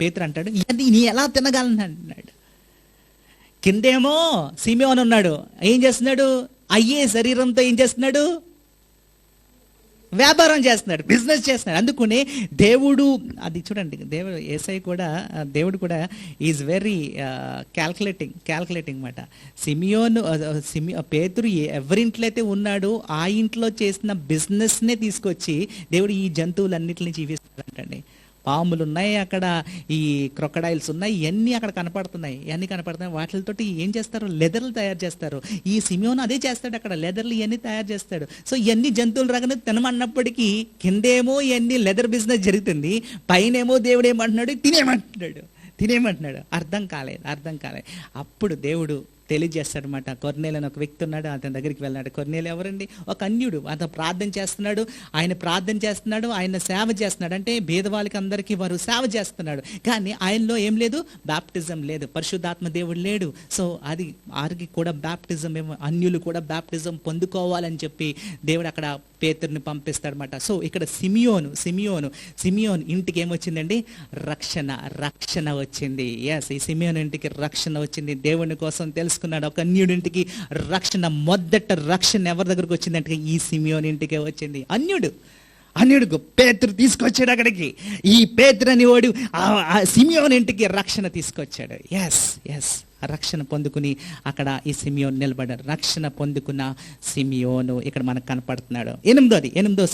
పేతురు అంటాడు, ఇది నీ ఎలా తినగలను అంటున్నాడు. కిందేమో సిమియోను ఉన్నాడు, ఏం చేస్తున్నాడు? అయ్యే శరీరంతో ఏం చేస్తున్నాడు? వ్యాపారం చేస్తున్నాడు, బిజినెస్ చేస్తున్నాడు. అందుకనే దేవుడు అది చూడండి, దేవుడు కూడా ఈజ్ వెరీ క్యాల్కులేటింగ్ అన్నమాట. పేతురు ఎవరింట్లో అయితే ఉన్నాడో ఆ ఇంట్లో చేసిన బిజినెస్నే తీసుకొచ్చి దేవుడు ఈ జంతువులన్నిటి నుంచి జీవిస్తాడంటండి. పాములు ఉన్నాయి అక్కడ, ఈ క్రొకడైల్స్ ఉన్నాయి, ఇవన్నీ అక్కడ కనపడుతున్నాయి. వాటితోటి ఏం చేస్తారు? లెదర్లు తయారు చేస్తారు. ఈ సిమియోను అదే చేస్తాడు, అక్కడ లెదర్లు ఇవన్నీ తయారు చేస్తాడు. సో ఇవన్నీ జంతువులు రాగానే తినమన్నప్పటికీ కిందేమో ఇవన్నీ లెదర్ బిజినెస్ జరుగుతుంది, పైనేమో దేవుడు ఏమంటున్నాడు? తినేమంటున్నాడు. అర్థం కాలేదు. అప్పుడు దేవుడు తెలియజేస్తాడనమాట. కొర్నేలు అని ఒక వ్యక్తి ఉన్నాడు, అతని దగ్గరికి వెళ్ళాడు. కొర్నేలు ఎవరండి? ఒక అన్యుడు. అతను ప్రార్థన చేస్తున్నాడు, ఆయన సేవ చేస్తున్నాడు. అంటే భేదవాళ్ళకి అందరికీ వారు సేవ చేస్తున్నాడు. కానీ ఆయనలో ఏం లేదు? బాప్టిజం లేదు, పరిశుద్ధాత్మ దేవుడు లేడు. సో అది వారికి కూడా బాప్టిజం ఏమో, అన్యులు కూడా బాప్టిజం పొందుకోవాలని చెప్పి దేవుడు అక్కడ పేతురుని పంపిస్తాడనమాట. సో ఇక్కడ సిమియోను ఇంటికి ఏమొచ్చిందండి? రక్షణ వచ్చింది. ఎస్, ఈ సిమియోను ఇంటికి రక్షణ వచ్చింది. దేవుని కోసం తెలుసుకున్నాడు. ఒక అన్యుడింటికి రక్షణ, మొదట రక్షణ ఎవరి దగ్గరకు వచ్చిందంటే ఈ సిమియోను ఇంటికే వచ్చింది. అన్యుడు పేతురు తీసుకొచ్చాడు అక్కడికి. ఈ పేతురు అని వాడు సిమియోను ఇంటికి రక్షణ తీసుకొచ్చాడు. ఎస్ రక్షణ పొందుకుని అక్కడ ఈ సిమియోను నిలబడ్డాడు. రక్షణ పొందుకున్న సిమియోను ఇక్కడ మనకు కనపడుతున్నాడు. ఎనిమిదో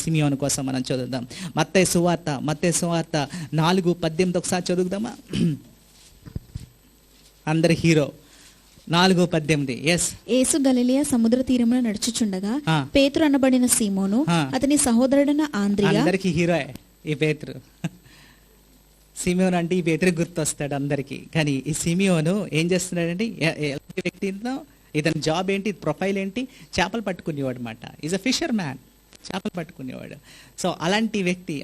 సిమియోను కోసం మనం చదువుదాం. మత్తయి సువార్త 4:18 ఒకసారి చదువుదామా? అందరి హీరో 4:18. ఎస్. యేసు గలిలయ సముద్ర తీరంలో నడుచుచుండగా పేతురు అనబడిన సీమోను అతని సహోదరుడైన ఆంద్రియ, అందరికి హీరో ఈ పేతురు. సిమియోను అంటే ఈ పేతురు గుర్తొస్తాడు అందరికి. కానీ ఈ సిమియోను ఏం చేస్తున్నాడంటే, ఎలాంటి వ్యక్తి? ఇతని జాబ్ ఏంటి, ప్రొఫైల్ ఏంటి? చేపలు పట్టుకునేవాడు అనమాట. ఈజ్ అ ఫిషర్ మ్యాన్, చేపలు పట్టుకునేవాడు. సో అలాంటి వ్యక్తి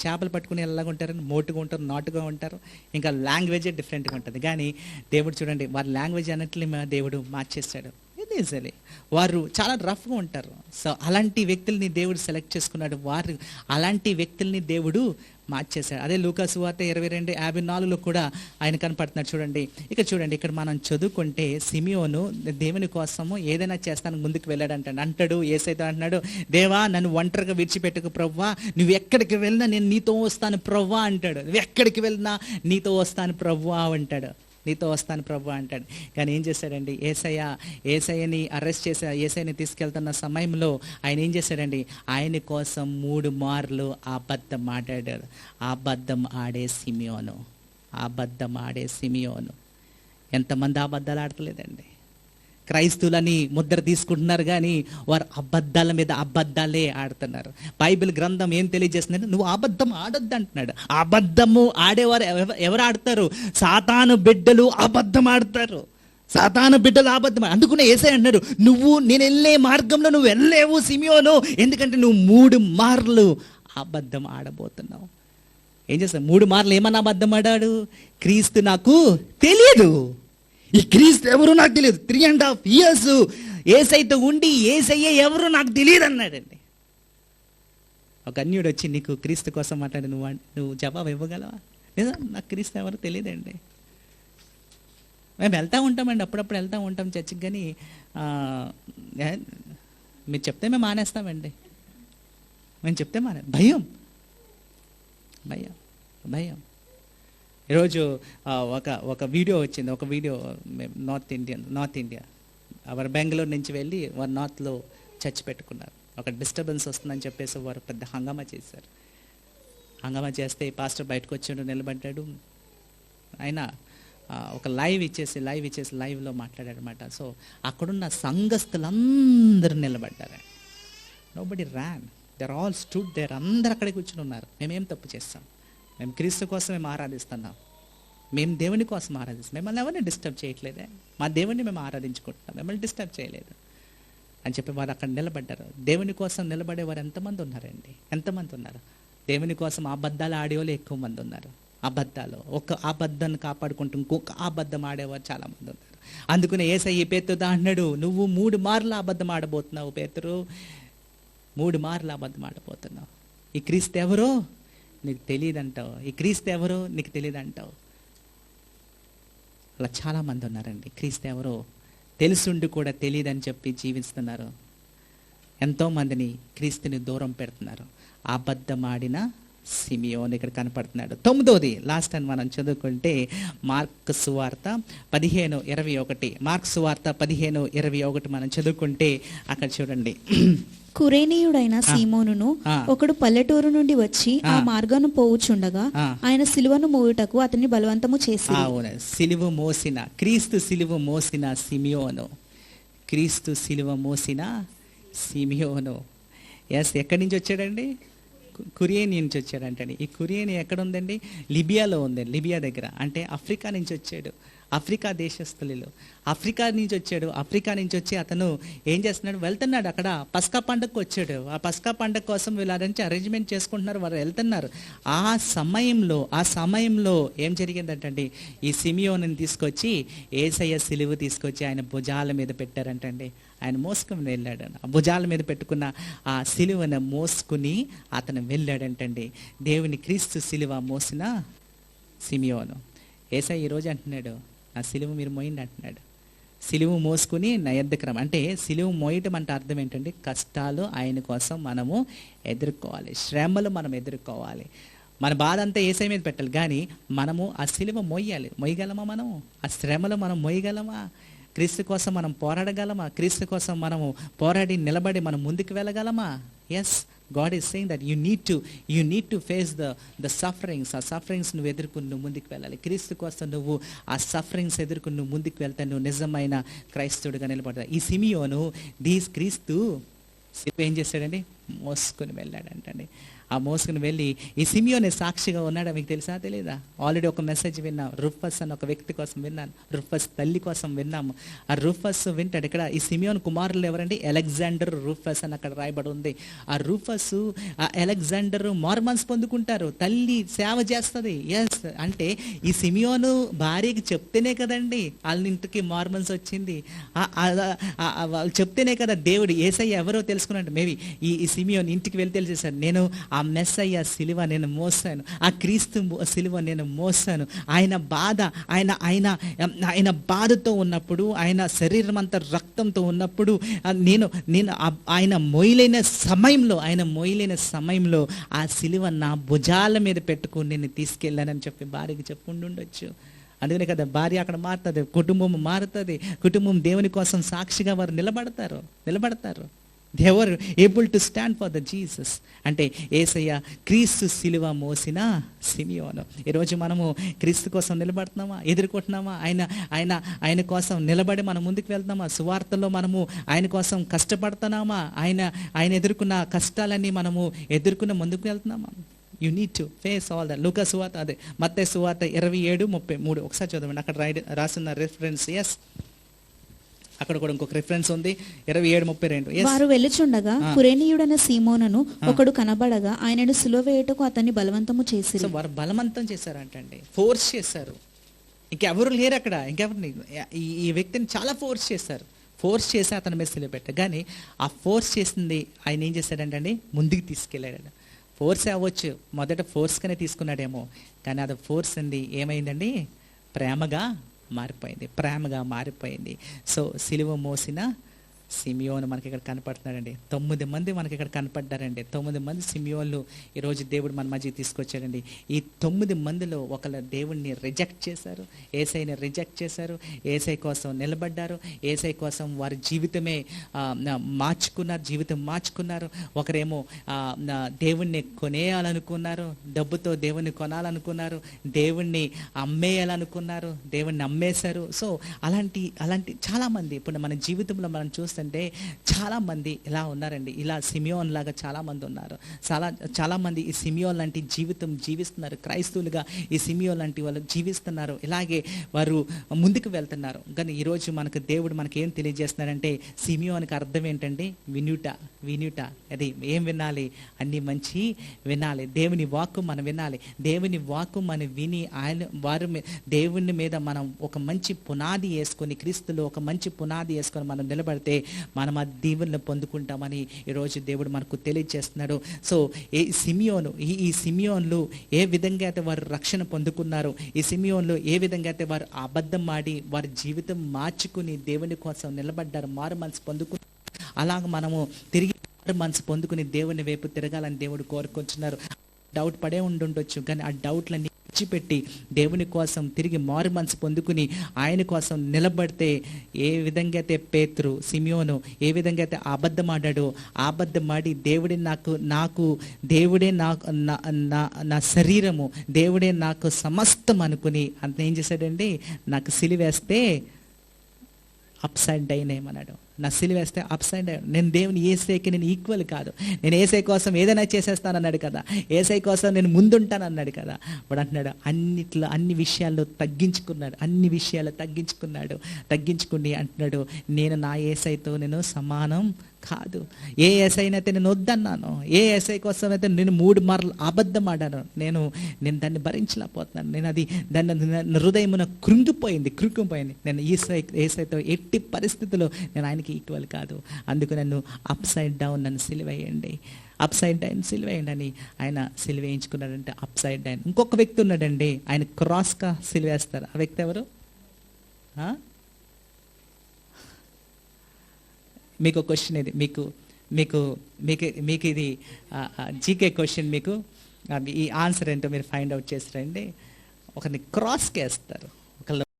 చేపలు పట్టుకుని ఎలాగా ఉంటారని, మోటుగా ఉంటారు, నాటుగా ఉంటారు. ఇంకా లాంగ్వేజే డిఫరెంట్గా ఉంటుంది. కానీ దేవుడు చూడండి, వారి లాంగ్వేజ్ అన్నట్లు దేవుడు మార్చేస్తాడు. ఈజీలీ వారు చాలా రఫ్గా ఉంటారు. సో అలాంటి వ్యక్తుల్ని దేవుడు సెలెక్ట్ చేసుకున్నాడు. అలాంటి వ్యక్తుల్ని దేవుడు మార్చేశాడు. అదే లూకా సువార్త 22:54 కూడా ఆయన కనపడుతున్నాడు. చూడండి ఇక్కడ మనం చదువుకుంటే సిమియోను దేవుని కోసము ఏదైనా చేస్తాను ముందుకు వెళ్ళాడు. యేసయ్యతో అంటున్నాడు, దేవా నన్ను ఒంటరిగా విడిచిపెట్టుకు ప్రవ్వా, నువ్వు ఎక్కడికి వెళ్ళినా నేను నీతో వస్తాను ప్రవ్వా అంటాడు. నువ్వు ఎక్కడికి వెళ్ళినా నీతో వస్తాను ప్రవ్వా అంటాడు. కానీ ఏం చేశాడండి? యేసయ్యని అరెస్ట్ చేసి యేసయ్యని తీసుకెళ్తున్న సమయంలో ఆయన ఏం చేశాడండి? ఆయన కోసం 3 మార్లు అబద్ధం ఆడాడు. అబద్ధం ఆడే సిమియోను. ఎంతమంది అబద్ధాలు ఆడతలేదండి? క్రైస్తవులని ముద్ర తీసుకుంటున్నారు, కానీ వారు అబద్ధాల మీద అబద్ధాలే ఆడుతున్నారు. బైబిల్ గ్రంథం ఏం తెలియజేస్తుందంటే, నువ్వు అబద్ధం ఆడొద్దు అంటున్నాడు. అబద్ధము ఆడేవారు ఎవరు ఆడతారు? సాతాను బిడ్డలు అబద్ధం ఆడతారు. అందుకునే యేసయ్య అన్నాడు, నేను వెళ్ళే మార్గంలో నువ్వు వెళ్ళలేవు సిమియోను, ఎందుకంటే నువ్వు 3 మార్లు అబద్ధం ఆడబోతున్నావు. ఏం చేస్తావు? 3 మార్లు ఏమన్నా అబద్ధం ఆడాడు? క్రీస్తు నాకు తెలియదు, ఈ క్రీస్తు ఎవరు నాకు తెలియదు. 3.5 years యేసయ్యతో ఉండి యేసయ్య ఎవరు నాకు తెలియదు అన్నాడండి. ఒక అన్యుడు వచ్చి నీకు క్రీస్తు కోసం మాట్లాడి నువ్వు జవాబు ఇవ్వగలవా? లేదా నాకు క్రీస్తు ఎవరు తెలియదండి. మేము వెళ్తూ ఉంటామండి, అప్పుడప్పుడు వెళ్తూ ఉంటాం చర్చికి, కానీ మీరు చెప్తే మేము మానేస్తామండి. మేము చెప్తే భయం. ఈరోజు ఒక వీడియో వచ్చింది. నార్త్ ఇండియా వారు బెంగళూరు నుంచి వెళ్ళి వారు నార్త్లో చర్చ్ పెట్టుకున్నారు. ఒక డిస్టర్బెన్స్ వస్తుందని చెప్పేసి వారు పెద్ద హంగామా చేశారు. హంగామా చేస్తే పాస్టర్ బయటకు వచ్చాడు, నిలబడ్డాడు. ఆయన ఒక లైవ్ ఇచ్చేసి లైవ్లో మాట్లాడాడు అనమాట. సో అక్కడున్న సంఘస్థులందరూ నిలబడ్డారు. Nobody ran, there all stood there. అందరు అక్కడే కూర్చుని ఉన్నారు. మేమేం తప్పు చేస్తాం? మేము క్రీస్తు కోసం మేము ఆరాధిస్తున్నాం, మేము దేవుని కోసం ఆరాధిస్తాం, మిమ్మల్ని ఎవరిని డిస్టర్బ్ చేయట్లేదే, మా దేవుడిని మేము ఆరాధించుకుంటున్నాం, మిమ్మల్ని డిస్టర్బ్ చేయలేదు అని చెప్పి వారు అక్కడ నిలబడ్డారు. దేవుని కోసం నిలబడేవారు ఎంతమంది ఉన్నారు? దేవుని కోసం అబద్ధాలు ఆడేవాళ్ళు ఎక్కువ మంది ఉన్నారు. ఒక అబద్ధాన్ని కాపాడుకుంటూ ఇంకొక అబద్ధం ఆడేవారు చాలామంది ఉన్నారు. అందుకనే యేసయ్య పేతురుతో అన్నాడు, నువ్వు 3 మార్లు అబద్ధం ఆడబోతున్నావు పేతురు, 3 మార్లు అబద్ధం ఆడబోతున్నావు. ఈ క్రీస్తు ఎవరో నీకు తెలియదంటావు, అలా చాలామంది ఉన్నారండి. క్రీస్తు ఎవరో తెలుసుండి కూడా తెలియదని చెప్పి జీవిస్తున్నారు. ఎంతోమందిని క్రీస్తుని దూరం పెడుతున్నారు. అబద్ధం ఆడిన సిమియోను ఇక్కడ కనపడుతున్నాడు. 9ది లాస్ట్ అని మనం చదువుకుంటే మార్కు సువార్త 15:21 మనం చదువుకుంటే అక్కడ చూడండి, కురేనీయుడైన సీమోనును ఒకడు పల్లెటూరు నుండి వచ్చి ఆ మార్గాన్ని పోవుచుండగా ఆయన సిలువను మోయుటకు అతన్ని బలవంతము చేసి, క్రీస్తు సిలువ మోసిన సిమియోను ఎక్కడి నుంచి వచ్చాడండి? కురేని నుంచి వచ్చాడంటండి. ఈ కురేని ఎక్కడ ఉందండి? లిబియాలో ఉందండి. లిబియా దగ్గర, అంటే ఆఫ్రికా నుంచి వచ్చాడు. ఆఫ్రికా దేశస్థులు, ఆఫ్రికా నుంచి వచ్చాడు. ఆఫ్రికా నుంచి వచ్చి అతను ఏం చేస్తున్నాడు, వెళ్తున్నాడు. అక్కడ పస్కా పండుగకు వచ్చాడు. ఆ పస్కా పండుగ కోసం వీళ్ళంతా అరేంజ్మెంట్ చేసుకుంటున్నారు, వారు వెళ్తున్నారు. ఆ సమయంలో ఏం జరిగిందంటండి, ఈ సిమియోని తీసుకొచ్చి యేసయ్య సిలువ తీసుకొచ్చి ఆయన భుజాల మీద పెట్టారంటండి. ఆయన మోసుకుని వెళ్ళాడు. ఆ భుజాల మీద పెట్టుకున్న ఆ సిలువను మోసుకుని అతను వెళ్ళాడంటండి. దేవుని క్రీస్తు సిలువ మోసిన సిమియోను. యేసయ్య ఈరోజు అంటున్నాడు, ఆ సిలువ మీరు మోయండి అంటున్నాడు. సిలువ మోసుకుని నా యొద్దకు రమ్ము. అంటే సిలువ మోయటం అంటే అర్థం ఏంటంటే, కష్టాలు ఆయన కోసం మనము ఎదుర్కోవాలి, శ్రమలు మనం ఎదుర్కోవాలి. మన బాధ అంతా యేసయ్య మీద పెట్టాలి, కానీ మనము ఆ సిలువ మోయాలి. మోయగలమా? మనము ఆ శ్రమలు మనం మోయగలమా? క్రీస్తు కోసం మనం పోరాడగలమా? క్రీస్తు కోసం మనము పోరాడి నిలబడి మనం ముందుకు వెళ్ళగలమా? Yes, God is saying that you need to face the sufferings. ఆ సఫరింగ్స్ నువ్వు ఎదుర్కొని నువ్వు ముందుకు వెళ్ళాలి. క్రీస్తు కోసం నువ్వు ఆ సఫరింగ్స్ ఎదుర్కొని నువ్వు ముందుకు వెళ్తే నువ్వు నిజమైన క్రైస్తవుడిగా నిలబడతావు. ఈ సిమియోను క్రీస్తు ఏం చేశాడండి, మోసుకొని వెళ్ళాడంటండి. ఆ మోసుకుని వెళ్ళి ఈ సిమియోనే సాక్షిగా ఉన్నాడా మీకు తెలుసా తెలీదా? ఆల్రెడీ ఒక మెసేజ్ విన్నాం, రుఫస్ అని ఒక వ్యక్తి కోసం విన్నాను, రుఫస్ తల్లి కోసం విన్నాము. ఆ రుఫస్ వింటాడు. ఇక్కడ ఈ సిమియోన్ కుమారులు ఎవరండి? అలెగ్జాండర్, రూఫస్ అని అక్కడ రాయబడి ఉంది. ఆ రూఫస్, ఆ అలెగ్జాండర్ మార్మన్స్ పొందుకుంటారు. తల్లి సేవ చేస్తుంది. ఎస్, అంటే ఈ సిమియోను భార్యకి చెప్తేనే కదండి వాళ్ళ ఇంటికి మార్మన్స్ వచ్చింది. వాళ్ళు చెప్తేనే కదా దేవుడు యేసయ్య ఎవరో తెలుసుకున్నాడు. మేబీ ఈ సిమియోన్ ఇంటికి వెళ్ళి తెలిసేసాడు, నేను ఆ మెస్సయ్య సిలువ నేను మోసాను, ఆ క్రీస్తు సిలువ నేను మోసాను. ఆయన బాధ, ఆయన బాధతో ఉన్నప్పుడు, ఆయన శరీరం అంతా రక్తంతో ఉన్నప్పుడు నేను ఆయన మొయ్యలేని సమయంలో ఆ సిలువ నా భుజాల మీద పెట్టుకుని నేను తీసుకెళ్ళానని చెప్పి భార్యకి చెప్పుకుంటుండొచ్చు. అందుకనే కదా భార్య అక్కడ మారుతుంది, కుటుంబం మారుతుంది. కుటుంబం దేవుని కోసం సాక్షిగా వారు నిలబడతారు. They were able to stand for the Jesus. అంటే యేసయ్య క్రీస్తు సిలువ మోసిన సిమియోను. ఈరోజు మనము క్రీస్తు కోసం నిలబడుతున్నామా, ఎదుర్కొంటున్నామా? ఆయన కోసం నిలబడి మనం ముందుకు వెళ్తున్నామా? సువార్తలో మనము ఆయన కోసం కష్టపడుతున్నామా? ఆయన ఎదుర్కొన్న కష్టాలన్నీ మనము ఎదుర్కొన్న ముందుకు వెళ్తున్నామా? You need to face all that. లూకా సువార్త, అదే మత్తయి సువార్త 27:33 ఒకసారి చదవండి. అక్కడ రాసిన రెఫరెన్స్. ఎస్, అక్కడ కూడా ఇంకొక రిఫరెన్స్ ఉంది, 27:32. వారు వెళ్ళుచుండగా కురేనీయుడైన సీమోనును ఒకడు కనబడగా ఆయనను సిలువ వేయుటకు అతన్ని బలవంతము చేసి. వారు బలవంతం చేశారంటండి, ఫోర్స్ చేశారు. ఇంకెవరు లేరు అక్కడ, ఇంకెవరిని ఈ వ్యక్తిని చాలా ఫోర్స్ చేసి అతని మీద సిలువ పెట్టారు. కానీ ఆ ఫోర్స్ చేసింది ఆయన ఏం చేశాడంటే ముందుకు తీసుకెళ్ళాడు. ఫోర్స్ అవ్వచ్చు, మొదట ఫోర్స్గానే తీసుకున్నాడేమో, కానీ అది ఫోర్స్ అండి ఏమైందండి, ప్రేమగా మారిపోయింది. సో సిలువ మోసిన సిమియోను మనకి ఇక్కడ కనపడుతున్నాడండి. 9 మంది మనకి ఇక్కడ కనపడ్డారండి. 9 మంది సిమియోన్లు ఈరోజు దేవుడు మన మధ్య తీసుకొచ్చాడండి. ఈ 9 మందిలో ఒకళ్ళ దేవుణ్ణి రిజెక్ట్ చేశారు, యేసయ్యని రిజెక్ట్ చేశారు, యేసయ్య కోసం నిలబడ్డారు, యేసయ్య కోసం వారి జీవితం మార్చుకున్నారు. ఒకరేమో దేవుణ్ణి కొనేయాలనుకున్నారు, డబ్బుతో దేవుణ్ణి కొనాలనుకున్నారు, దేవుణ్ణి అమ్మేయాలనుకున్నారు, దేవుణ్ణి అమ్మేశారు. సో అలాంటి చాలామంది ఇప్పుడు మన జీవితంలో మనం చూస్తే చాలామంది ఇలా ఉన్నారండి. ఇలా సిమియోన్ లాగా చాలామంది ఉన్నారు. చాలామంది ఈ సిమియోన్ లాంటి జీవితం జీవిస్తున్నారు. క్రైస్తవులుగా ఈ సిమియోన్ లాంటి వాళ్ళు జీవిస్తున్నారు. ఇలాగే వారు ముందుకు వెళ్తున్నారు. కానీ ఈరోజు మనకు దేవుడు మనకి ఏం తెలియజేస్తున్నారంటే, సిమియోన్కి అర్థం ఏంటంటే వినుట. అది ఏం వినాలి? అన్ని మంచి వినాలి. దేవుని వాక్కు మనం వినాలి. దేవుని వాక్కు మనం విని దేవుని మీద మనం ఒక మంచి పునాది వేసుకొని, క్రీస్తులో ఒక మంచి పునాది వేసుకొని మనం నిలబడితే మనం ఆ దీవెనలు పొందుకుంటామని ఈరోజు దేవుడు మనకు తెలియజేస్తున్నాడు. సో ఈ సిమియోన్లు ఏ విధంగా అయితే వారు రక్షణ పొందుకున్నారు, ఈ సిమియోన్లు ఏ విధంగా అయితే వారు అబద్ధం ఆడి వారి జీవితం మార్చుకుని దేవుని కోసం నిలబడ్డారు, మారు మనసు పొందుకున్నారు, అలాగ మనము తిరిగి మారు మనసు పొందుకుని దేవుని వైపు తిరగాలని దేవుడు కోరుకుంటున్నారు. డౌట్ పడే ఉండొచ్చు, కానీ ఆ డౌట్లన్నీ విడిచిపెట్టి దేవుని కోసం తిరిగి మారు మనసు పొందుకుని ఆయన కోసం నిలబడితే, ఏ విధంగా అయితే పేతురు సిమియోను ఏ విధంగా అయితే అబద్ధమాడాడో, అబద్ధమాడి దేవుడే నా శరీరము, దేవుడే నాకు సమస్తం అనుకుని అంత ఏం చేశాడండి, నాకు సిలివేస్తే అప్సైడ్ డైన్ ఏమన్నాడు, నా సిలువేస్తే అప్సైడ్ డౌన్. నేను దేవుని ఏసైకి నేను ఈక్వల్ కాదు. నేను ఏసై కోసం ఏదైనా చేసేస్తానన్నాడు కదా, ఏసై కోసం నేను ముందుంటానన్నాడు కదా. వాడు అంటున్నాడు అన్ని విషయాల్లో తగ్గించుకుని అంటున్నాడు, నేను నా ఏసైతో నేను సమానం కాదు. ఏ ఏసైనైతే నేను వద్దన్నాను, ఏ ఏసై కోసం అయితే నేను 3 మార్లు అబద్ధం ఆడాను, నేను దాన్ని భరించలేకపోతున్నాను. నేను దాన్ని హృదయమున కృంగిపోయింది. నేను ఏసైతో ఎట్టి పరిస్థితుల్లో నేను ఆయనకి ఈక్వల్ కాదు. అందుకు నన్ను అప్సైడ్ డౌన్ నన్ను సిలువేయండి, అప్సైడ్ డౌన్ సిలువేయండి అని ఆయన సిలువేయించుకున్నాడంటే అప్సైడ్ డౌన్. ఇంకొక వ్యక్తి ఉన్నాడండి, ఆయన క్రాస్గా సిలువేస్తారు. ఆ వ్యక్తి ఎవరు? మీకు క్వశ్చన్ ఇది, మీకు ఇది జీకే క్వశ్చన్. మీకు ఈ ఆన్సర్ ఏంటో మీరు ఫైండ్ అవుట్ చేస్తారండి. ఒకరిని క్రాస్కి వేస్తారు,